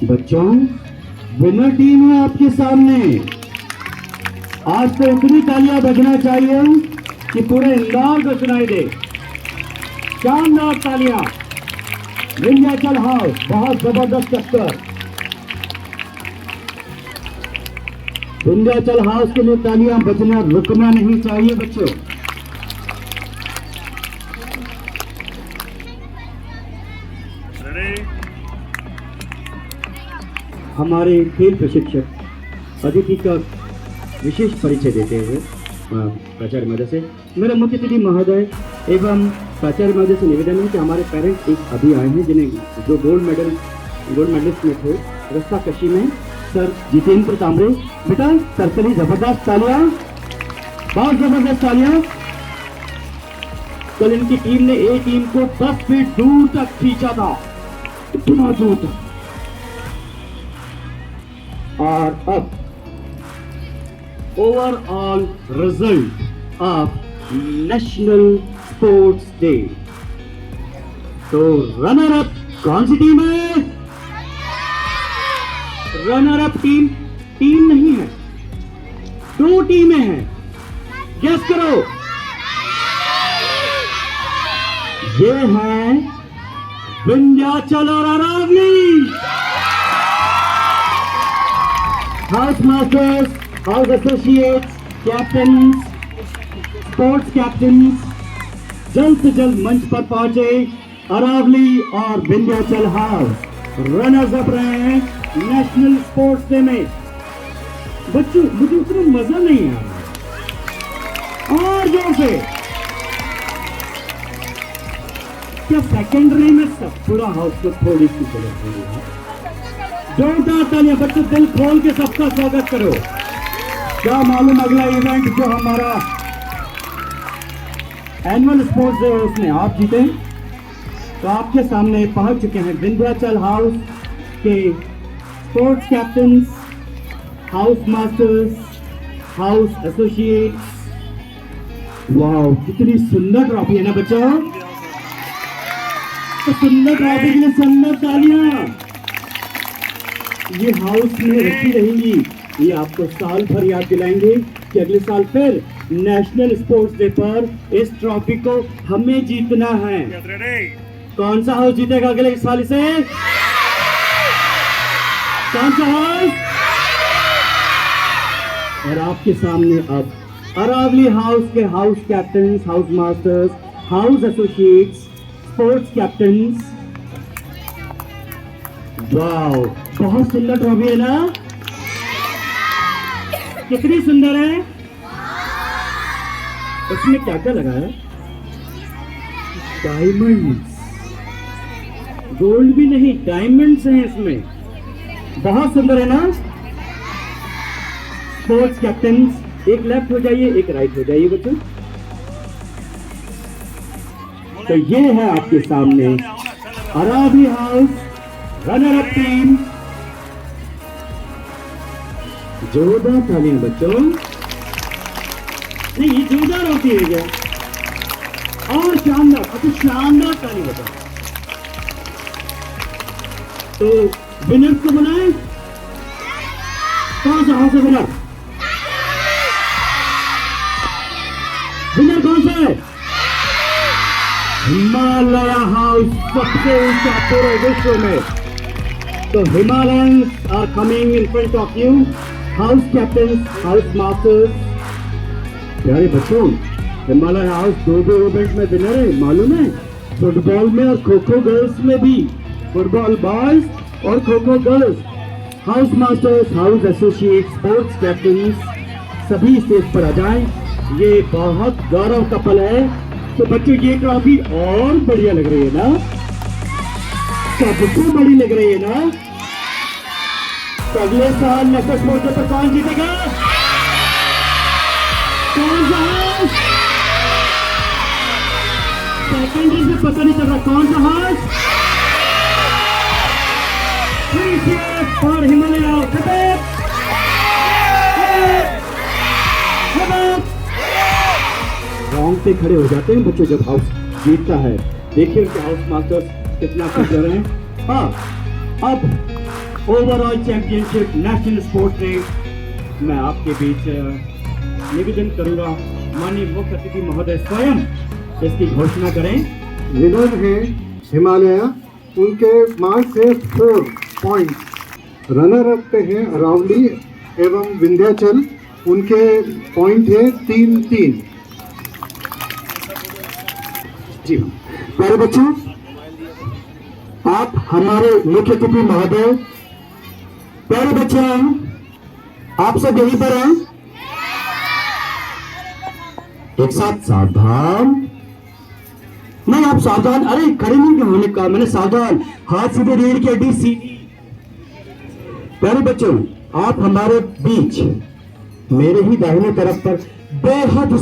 बच्चों, विनर टीम है आपके सामने। आज तो इतनी तालियां बजना चाहिए कि पूरे इंदौर को सुनाई दे। शानदार तालियां। विंध्याचल हाउस, बहुत जबरदस्त टक्कर। विंध्याचल हाउस के लिए तालियां बजना रुकना नहीं चाहिए बच्चों। हमारे खेल प्रशिक्षक अदिति का विशेष परिचय देते हुए प्राचार्य महोदय से, मेरा मुख्य अतिथि महोदय एवं प्राचार्य महोदय से निवेदन है कि हमारे पेरेंट्स एक अभी आए हैं जिन्हें जो गोल्ड मेडलिस्ट में थे रस्सा कशी में, सर जितेंद्र तांबरे। बेटा सरसरी जबरदस्त तालियां, बहुत जबरदस्त तालियां। कल इनकी टीम ने ए टीम को 10 फीट दूर तक खींचा था, इतना दूर तक। और अब overall result of national sports day. तो रनर अप कौन सी टीम है? रनर अप टीम नहीं है, 2 टीमें हैं। गेस करो, ये है विंध्याचल और Aravalli. House masters, house associates, captains, sports captains जल्द से जल्द मंच पर पहुंचे। अरावली और विंध्याचल हाउस रनर्स अप रहे हैं नेशनल स्पोर्ट्स डे में। बच्चों, मुझे उतना मजा नहीं आ रहा, और जोर से। क्या सेकेंडरी में सब पूरा हाउस को थोड़ी सी जरूरत है? जोरदार तालियां बच्चों, दिल खोल के सबका स्वागत करो। क्या मालूम अगला इवेंट जो हमारा एनुअल स्पोर्ट्स डे है उसमें आप जीते। तो आपके सामने पहुंच चुके हैं विंध्याचल हाउस के sports captains, house masters, house associates. वाह, कितनी सुंदर ट्रॉफी है ना बच्चों। तो सुंदर ट्रॉफी के लिए सुंदर तालियां। ये हाउस में रखी रहेंगी ये आपको साल भर याद दिलाएंगे कि अगले साल फिर नेशनल स्पोर्ट्स डे पर इस ट्रॉफी को हमें जीतना है। कौन सा हाउस जीतेगा अगले साल इसे? कौन सा हाउस? और आपके सामने अब अरावली हाउस के house captain, house masters, house associates, sports captain. Wow, बहुत सुंदर ट्रॉफी है ना? कितनी सुंदर है? उसमें क्या क्या लगा है? डायमंड्स, गोल्ड भी नहीं, डायमंड्स हैं इसमें। बहुत सुंदर है ना? स्पोर्ट्स कैप्टन, एक लेफ्ट हो जाइए, एक राइट हो जाइए बच्चों। तो ये है आपके सामने Aravalli house runner up team. जोरदार ताली बच्चों। नहीं, ये जोरदार होती है क्या? और शानदार, अच्छा शानदार ताली बच्चों। तो विनर्स को बुलाएं। कौन सा हाउस है विनर? विनर कौन सा है? हिमालय हाउस, सबसे ऊंचा पूरे विश्व में। तो Himalayans are coming in front of you, house captain, house masters. प्यारे बच्चों, हिमालय हाउस दो इवेंट में विनर है, मालूम है? फुटबॉल में और खो खो गर्ल्स में भी, फुटबॉल बॉयज और kho kho girls. House masters, house associate, sports captain सभी स्टेज पर आ जाएं। ये बहुत गौरव का पल है। तो बच्चों, ये ट्रॉफी और बढ़िया लग रही है ना? सबसे बड़ी लग रही है ना? तो अगले साल नेशनल स्पोर्ट्स डे पर कौन जीतेगा? कौन सा हाउस? सेकेंडरी से पता नहीं चल रहा कौन सा house. For Himalaya house. Wrong पे खड़े हो जाते हैं बच्चों जब हाउस जीतता है। देखिए उनके हाउस मास्टर्स कितना खुश हो रहे हैं। हाँ, अब overall championship national sports day मैं आपके बीच निवेदन करूंगा, माननीय मुख्य अतिथि महोदय स्वयं इसकी घोषणा करें। विनर है हिमालय, उनके मार्क्स है 4 पॉइंट। रनर अप पे है अरावली एवं विंध्याचल, उनके पॉइंट है 3-3। जी प्यारे बच्चों, आप हमारे मुख्य अतिथि महोदय, प्यारे बच्चे आप सब यहीं पर हैं? एक साथ सावधान। नहीं, आप सावधान। अरे खड़े नहीं होने का, मैंने सावधान, हाथ सीधे, रीढ़ की हड्डी सीधी। प्यारे बच्चों, आप हमारे बीच मेरे ही दाहिने तरफ पर बेहद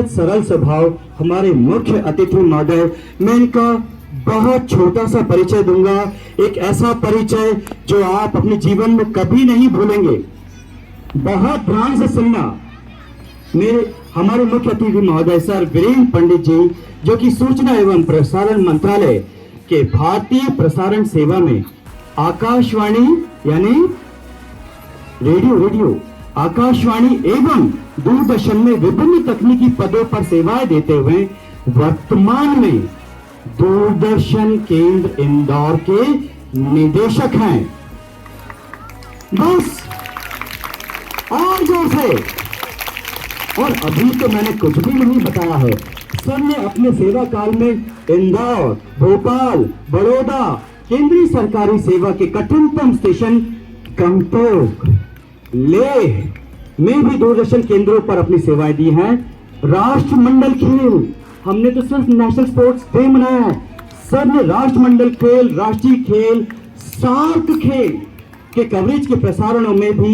सरल स्वभाव हमारे मुख्य अतिथि महोदय। मैं इनका बहुत छोटा सा परिचय दूंगा, एक ऐसा परिचय जो आप अपने जीवन में कभी नहीं भूलेंगे। बहुत ध्यान से सुनना। हमारे मुख्य अतिथि महोदय सर वीरेंद्र पंडित जी, जो कि सूचना एवं प्रसारण मंत्रालय के भारतीय प्रसारण सेवा में आकाशवाणी यानी रेडियो आकाशवाणी एवं दूरदर्शन में विभिन्न तकनीकी पदों पर सेवाएं देते हुए वर्तमान में दूरदर्शन केंद्र इंदौर के निदेशक हैं। बस और जोर से। और अभी तो मैंने कुछ भी नहीं बताया है। सर ने अपने सेवा काल में इंदौर, भोपाल, बड़ौदा केंद्रीय सरकारी सेवा के कठिनतम स्टेशन गंगटोक, लेह में भी दूरदर्शन केंद्रों पर अपनी सेवाएं दी हैं। राष्ट्रमंडल खेल, हमने तो सिर्फ नेशनल स्पोर्ट्स डे मनाया है। सर ने राष्ट्रमंडल खेल, राष्ट्रीय खेल, सार्क खेल के कवरेज के प्रसारणों में भी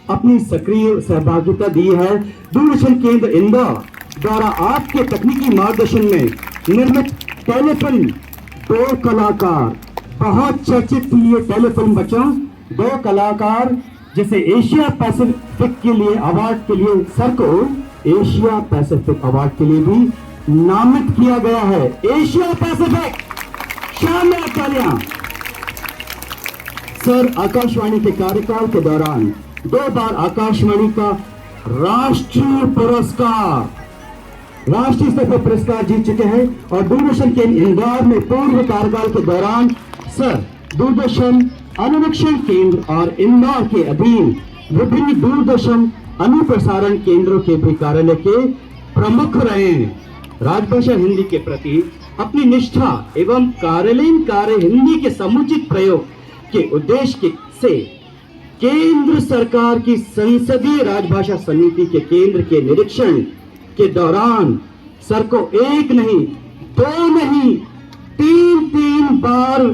अपनी सक्रिय सहभागिता दी है। दूरदर्शन केंद्र इंदौर द्वारा आपके तकनीकी मार्गदर्शन में निर्मित टेलीफिल्म 2 कलाकार, बहुत चर्चित ये टेलीफिल्म बच्चों, 2 कलाकार जिसे एशिया पैसिफिक के लिए अवार्ड के लिए सर को एशिया पैसिफिक अवार्ड के लिए भी नामित किया गया है। एशिया पैसिफिक, शानदार तालियां। सर आकाशवाणी के कार्यकाल के दौरान 2 बार आकाशवाणी का राष्ट्रीय स्तर पर पुरस्कार जीत चुके हैं और दूरदर्शन के इंदौर में पूर्व कार्यकाल के दौरान सर दूरदर्शन अनुवीक्षण केंद्र और इंदौर के अधीन विभिन्न दूरदर्शन अनुप्रसारण केंद्रों के भी कार्यालय के प्रमुख रहे हैं। राजभाषा हिंदी के प्रति अपनी निष्ठा एवं कार्यालयीन कार्य हिंदी के समुचित प्रयोग के उद्देश्य से केंद्र सरकार की संसदीय राजभाषा समिति के केंद्र के निरीक्षण के दौरान सर को 1 नहीं 2 नहीं 3 बार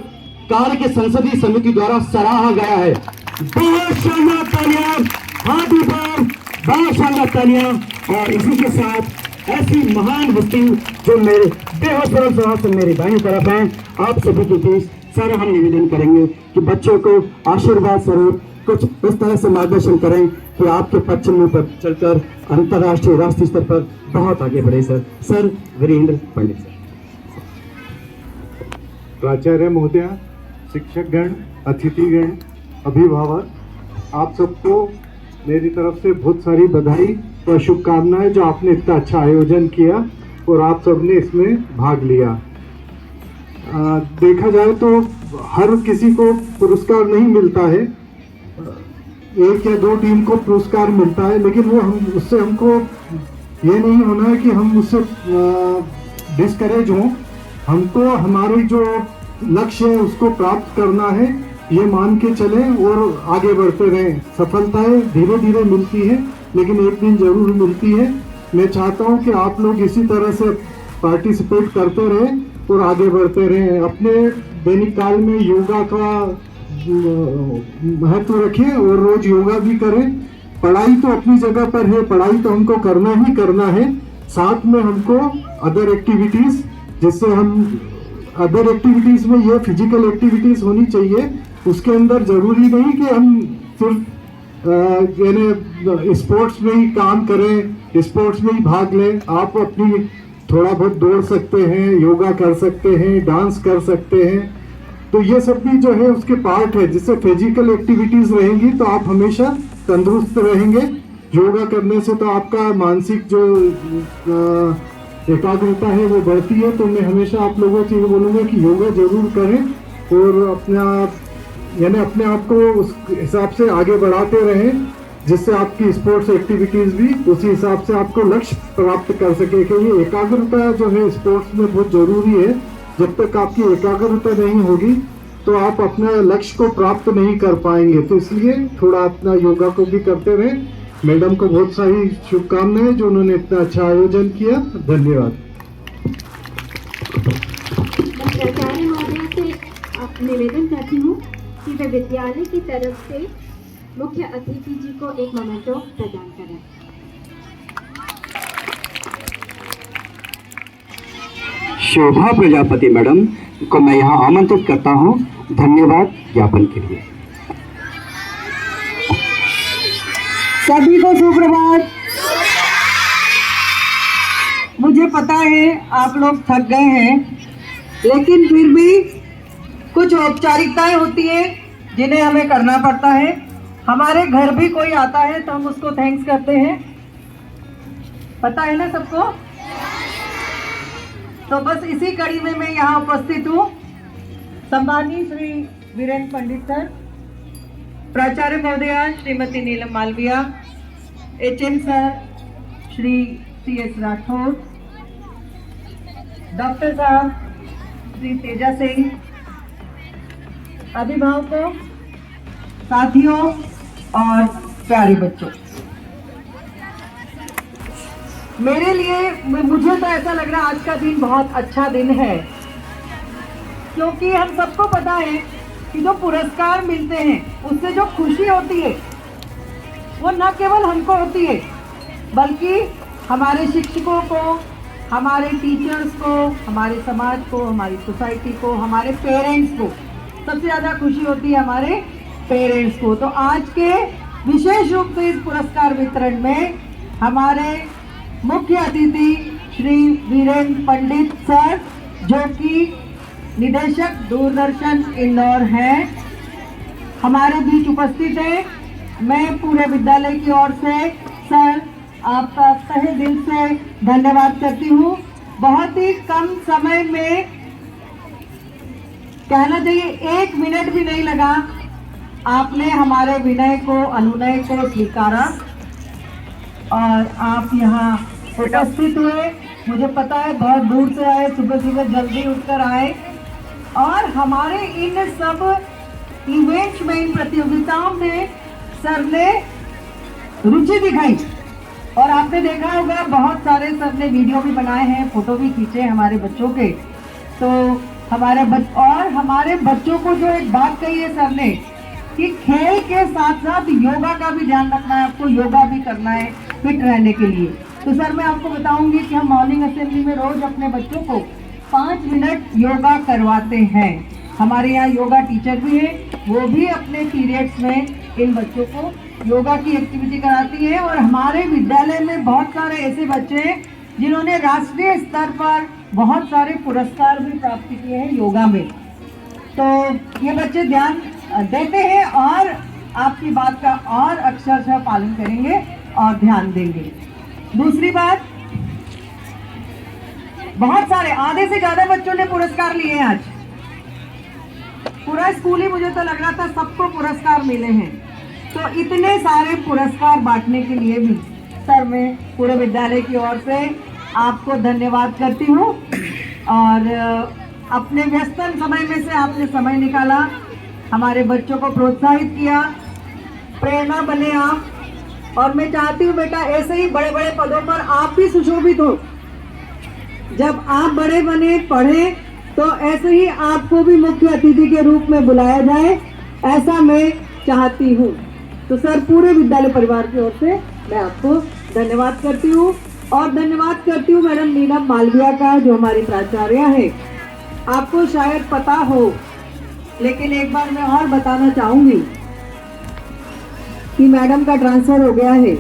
कार्य के संसदीय समिति द्वारा सराहा गया है। बहुत शानदार तालियां, हाथी बार बहुत शानदार तालियां। और इसी के साथ ऐसी महान हस्ती जो मेरे बेहद सरल स्वभाव से मेरी दाईं तरफ है, आप सभी के बीच सर हम निवेदन करेंगे कि बच्चों को आशीर्वाद स्वरूप कुछ इस तरह से मार्गदर्शन करें कि आपके पश्चिम पर चलकर अंतर्राष्ट्रीय राष्ट्रीय स्तर पर बहुत आगे बढ़े। सर वीरेंद्र पंडित सर। प्राचार्य महोदया, शिक्षकगण, अतिथिगण, अभिभावक, आप सबको मेरी तरफ से बहुत सारी बधाई और शुभकामनाएं जो आपने इतना अच्छा आयोजन किया और आप सबने इसमें भाग लिया। देखा जाए तो हर किसी को पुरस्कार नहीं मिलता है, 1 या 2 टीम को पुरस्कार मिलता है, लेकिन वो उससे हमको ये नहीं होना है कि हम उससे डिस्करेज हों। हमको हमारी जो लक्ष्य है उसको प्राप्त करना है, ये मान के चलें और आगे बढ़ते रहें। सफलताएं धीरे धीरे मिलती है लेकिन एक दिन जरूर मिलती है। मैं चाहता हूं कि आप लोग इसी तरह से पार्टिसिपेट करते रहें और आगे बढ़ते रहें। अपने दैनिक काल में योगा का महत्व रखें और रोज योगा भी करें। पढ़ाई तो अपनी जगह पर है, पढ़ाई तो हमको करना ही करना है, साथ में हमको अदर एक्टिविटीज, जिससे हम अदर एक्टिविटीज में ये फिजिकल एक्टिविटीज होनी चाहिए। उसके अंदर जरूरी नहीं कि हम सिर्फ यानी स्पोर्ट्स में ही काम करें, स्पोर्ट्स में ही भाग लें। आप अपनी थोड़ा बहुत दौड़ सकते हैं, योगा कर सकते हैं, डांस कर सकते हैं, तो ये सब भी जो है उसके पार्ट है। जिससे फिजिकल एक्टिविटीज रहेंगी तो आप हमेशा तंदुरुस्त रहेंगे। योगा करने से तो आपका मानसिक जो एकाग्रता है वो बढ़ती है। तो मैं हमेशा आप लोगों से ये बोलूँगा कि योगा जरूर करें और अपने आप को उस हिसाब से आगे बढ़ाते रहें, जिससे आपकी स्पोर्ट्स एक्टिविटीज भी उसी हिसाब से आपको लक्ष्य प्राप्त कर सके। क्योंकि एकाग्रता जो है स्पोर्ट्स में बहुत जरूरी है। जब तक आपकी एकाग्रता नहीं होगी तो आप अपना लक्ष्य को प्राप्त नहीं कर पाएंगे। तो इसलिए थोड़ा अपना योगा को भी करते रहें। मैडम को बहुत सारी शुभकामनाएं जो उन्होंने इतना अच्छा आयोजन किया। धन्यवाद। मैं प्राचार्य महोदया से निवेदन करती हूँ कि वे विद्यालय की तरफ से मुख्य अतिथि जी को एक मोमेंटो प्रदान करें। शोभा प्रजापति मैडम को मैं यहाँ आमंत्रित करता हूँ धन्यवाद ज्ञापन के लिए। सभी को सुप्रभात। मुझे पता है आप लोग थक गए हैं, लेकिन फिर भी कुछ औपचारिकताएं होती है जिन्हें हमें करना पड़ता है। हमारे घर भी कोई आता है तो हम उसको थैंक्स करते हैं, पता है ना सबको। तो बस इसी कड़ी में मैं यहाँ उपस्थित हूँ। सम्मानीय श्री वीरेंद्र पंडित सर, प्राचार्य महोदया Shrimati Neelam Malviya, HM sir Shri CS Rathore, doctor साहब श्री तेजा सिंह, अभिभावकों, साथियों और प्यारे बच्चों, मेरे लिए मुझे तो ऐसा लग रहा है आज का दिन बहुत अच्छा दिन है, क्योंकि हम सबको पता है कि जो पुरस्कार मिलते हैं उससे जो खुशी होती है वो न केवल हमको होती है बल्कि हमारे शिक्षकों को, हमारे टीचर्स को, हमारे समाज को, हमारी सोसाइटी को, हमारे पेरेंट्स को। सबसे ज़्यादा खुशी होती है हमारे पेरेंट्स को। तो आज के विशेष रूप से इस पुरस्कार वितरण में हमारे मुख्य अतिथि श्री वीरेंद्र पंडित सर, जो कि निदेशक दूरदर्शन इंदौर हैं, हमारे बीच उपस्थित हैं। मैं पूरे विद्यालय की ओर से सर आपका तहे दिल से धन्यवाद करती हूँ। बहुत ही कम समय में, कहना चाहिए 1 मिनट भी नहीं लगा, आपने हमारे विनय को, अनुनय को स्वीकारा और आप यहाँ उपस्थित हुए। मुझे पता है बहुत दूर से आए, सुबह सुबह जल्दी उठकर आए और हमारे इन सब इवेंट्स में, इन प्रतियोगिताओं में सर ने रुचि दिखाई। और आपने देखा होगा बहुत सारे सर ने वीडियो भी बनाए हैं, फोटो भी खींचे हमारे बच्चों के। तो हमारे बच्चों को जो एक बात कही है सर ने कि खेल के साथ साथ योगा का भी ध्यान रखना है, आपको योगा भी करना है फिट रहने के लिए। तो सर मैं आपको बताऊंगी कि हम मॉर्निंग असेंबली में रोज अपने बच्चों को 5 मिनट योगा करवाते हैं। हमारे यहाँ योगा टीचर भी हैं, वो भी अपने पीरियड्स में इन बच्चों को योगा की एक्टिविटी कराती है। और हमारे विद्यालय में बहुत सारे ऐसे बच्चे हैं जिन्होंने राष्ट्रीय स्तर पर बहुत सारे पुरस्कार भी प्राप्त किए हैं योगा में। तो ये बच्चे ध्यान देते हैं और आपकी बात का और अक्षरशः पालन करेंगे और ध्यान देंगे। दूसरी बात, बहुत सारे, आधे से ज्यादा बच्चों ने पुरस्कार लिए हैं आज। पूरा स्कूल ही मुझे तो लग रहा था सबको पुरस्कार मिले हैं। तो इतने सारे पुरस्कार बांटने के लिए भी सर मैं पूरे विद्यालय की ओर से आपको धन्यवाद करती हूँ। और अपने व्यस्तन समय में से आपने समय निकाला, हमारे बच्चों को प्रोत्साहित किया, प्रेरणा बने आप। और मैं चाहती हूँ बेटा ऐसे ही बड़े बड़े पदों पर आप भी सुशोभित हो। जब आप बड़े बने, पढ़े, तो ऐसे ही आपको भी मुख्य अतिथि के रूप में बुलाया जाए, ऐसा मैं चाहती हूँ। तो सर पूरे विद्यालय परिवार की ओर से मैं आपको धन्यवाद करती हूँ। और धन्यवाद करती हूँ मैडम नीलम मालविया का, जो हमारी प्राचार्य है। आपको शायद पता हो, लेकिन एक बार मैं और बताना चाहूंगी कि मैडम का ट्रांसफर हो गया है।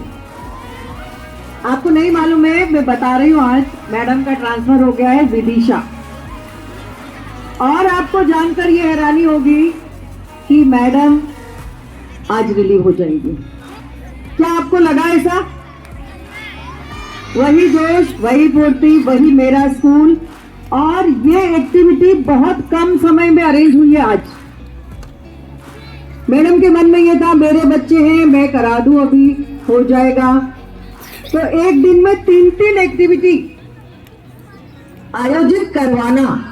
आपको नहीं मालूम है, मैं बता रही हूँ, आज मैडम का ट्रांसफर हो गया है विदिशा। और आपको जानकर ये हैरानी होगी कि मैडम आज रिलीव हो जाएंगी। क्या आपको लगा ऐसा? वही जोश, वही फुर्ती, वही मेरा स्कूल। और ये एक्टिविटी बहुत कम समय में अरेंज हुई है आज। मैडम के मन में ये था मेरे बच्चे हैं, मैं करा दूं, अभी हो जाएगा। तो एक दिन में 3-3 एक्टिविटी आयोजित करवाना,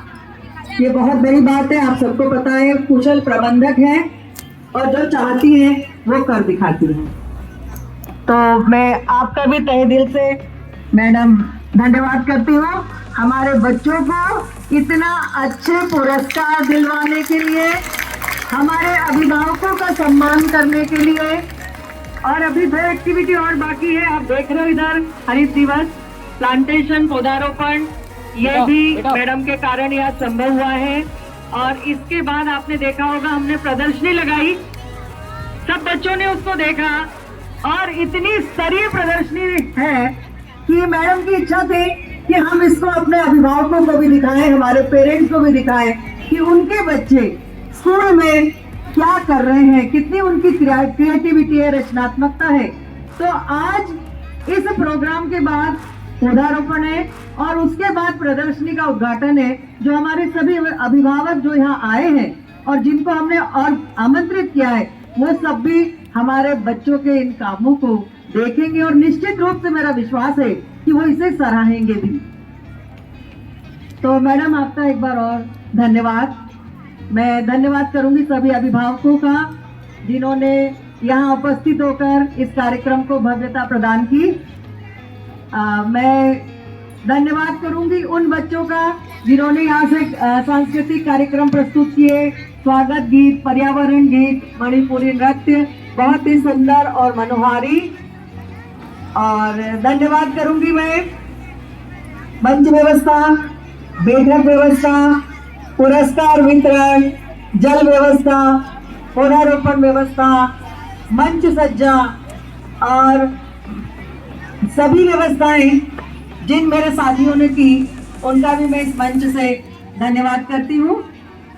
ये बहुत बड़ी बात है। आप सबको पता है, कुशल प्रबंधक हैं और जो चाहती हैं वो कर दिखाती हैं। तो मैं आपका भी तहे दिल से मैडम धन्यवाद करती हूँ, हमारे बच्चों को इतना अच्छे पुरस्कार दिलवाने के लिए, हमारे अभिभावकों का सम्मान करने के लिए। और अभी 2 एक्टिविटी और बाकी है। आप देख रहे हो इधर हरित दिवस, प्लांटेशन, पौधारोपण, ये भी मैडम के कारण यह संभव हुआ है। और इसके बाद आपने देखा होगा हमने प्रदर्शनी लगाई, सब बच्चों ने उसको देखा और इतनी स्तरीय प्रदर्शनी है कि मैडम की इच्छा थी कि हम इसको अपने अभिभावकों को भी दिखाएं, हमारे पेरेंट्स को भी दिखाएं कि उनके बच्चे स्कूल में क्या कर रहे हैं, कितनी उनकी क्रिएटिविटी है, रचनात्मकता है। तो आज इस प्रोग्राम के बाद पौधारोपण है और उसके बाद प्रदर्शनी का उद्घाटन है, जो हमारे सभी अभिभावक जो यहाँ आए हैं और जिनको हमने और आमंत्रित किया है, वो सब भी हमारे बच्चों के इन कामों को देखेंगे और निश्चित रूप से मेरा विश्वास है कि वो इसे सराहेंगे भी। तो मैडम आपका एक बार और धन्यवाद। मैं धन्यवाद करूंगी सभी अभिभावकों का जिन्होंने यहाँ उपस्थित होकर इस कार्यक्रम को भव्यता प्रदान की। मैं धन्यवाद करूंगी उन बच्चों का जिन्होंने यहाँ से सांस्कृतिक कार्यक्रम प्रस्तुत किए, स्वागत गीत, पर्यावरण गीत, मणिपुरी नृत्य, बहुत ही सुंदर और मनोहारी। और धन्यवाद करूंगी मैं मंच व्यवस्था, बैठक व्यवस्था, पुरस्कार वितरण, जल व्यवस्था, पौधारोपण व्यवस्था, मंच सज्जा और सभी व्यवस्थाएं जिन मेरे साथियों ने की, उनका भी मैं इस मंच से धन्यवाद करती हूँ।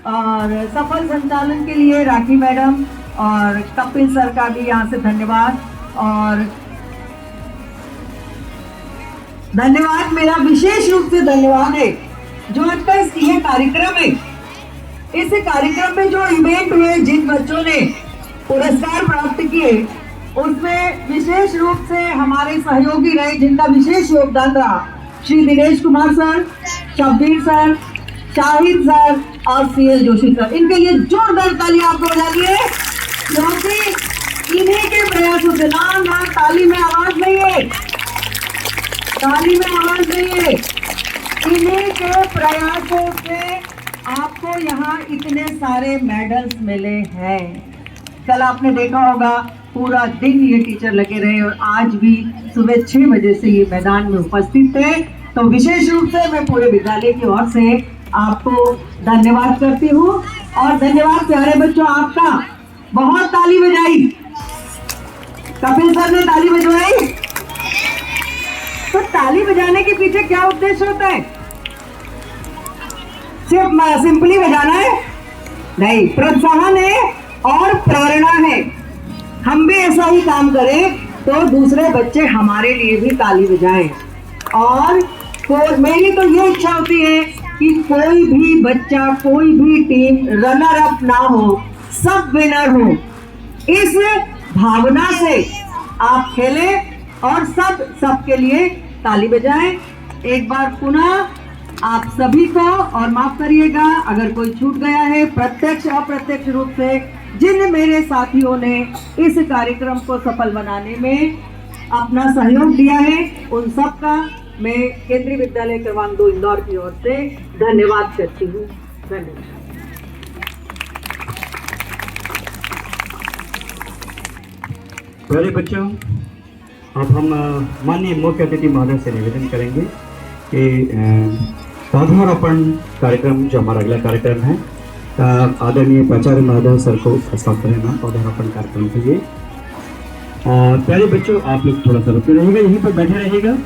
और सफल संचालन के लिए राखी मैडम, और कपिल सर का भी यहाँ से धन्यवाद। और धन्यवाद, मेरा विशेष रूप से धन्यवाद है जो आज का ये कार्यक्रम है, इस कार्यक्रम में जो इवेंट हुए, जिन बच्चों ने पुरस्कार प्राप्त किए, उसमें विशेष रूप से हमारे सहयोगी रहे, जिनका विशेष योगदान रहा, Shri Dinesh Kumar sir, Shabbir sir, Shahid sir और सीएल जोशी सर। इनके लिए जोरदार तालियां आपको बजा दिए, क्योंकि इन्हीं के प्रयासों से ना ताली में आवाज नहीं है, ताली में आवाज नहीं है, इन्हीं के प्रयासों से आपको यहाँ इतने सारे मेडल्स मिले हैं। कल आपने देखा होगा पूरा दिन ये टीचर लगे रहे और आज भी सुबह 6 बजे से ये मैदान में उपस्थित थे। तो विशेष रूप से मैं पूरे विद्यालय की ओर से आपको धन्यवाद करती हूँ। और धन्यवाद प्यारे बच्चों, आपका बहुत ताली बजाई, कपिल सर ने ताली बजवाई। तो ताली बजाने के पीछे क्या उद्देश्य होता है? सिर्फ सिंपली बजाना है? नहीं, प्रोत्साहन है और प्रेरणा है। हम भी ऐसा ही काम करें तो दूसरे बच्चे हमारे लिए भी ताली बजाएं। और मेरी तो ये इच्छा होती है कि कोई भी बच्चा, कोई भी टीम रनर अप ना हो, सब विनर हो। इस भावना से आप खेलें और सबके लिए ताली बजाएं। एक बार पुनः आप सभी को, और माफ करिएगा अगर कोई छूट गया है, प्रत्यक्ष अप्रत्यक्ष रूप से जिन मेरे साथियों ने इस कार्यक्रम को सफल बनाने में अपना सहयोग दिया है, उन सब का मैं केंद्रीय विद्यालय क्रमांक 2 इंदौर की ओर से धन्यवाद करती हूँ। धन्यवाद। प्यारे बच्चों, अब हम माननीय मुख्य अतिथि महोदय से निवेदन करेंगे कि पौधारोपण कार्यक्रम, जो हमारा अगला कार्यक्रम है, आदरणीय प्राचार्य महोदय सर को हस्ताक्षर करना पौधारोपण कार्यक्रम के लिए। और प्यारे बच्चों, आप लोग थोड़ा सा रुके रहिएगा, यहीं पर बैठे रहिएगा।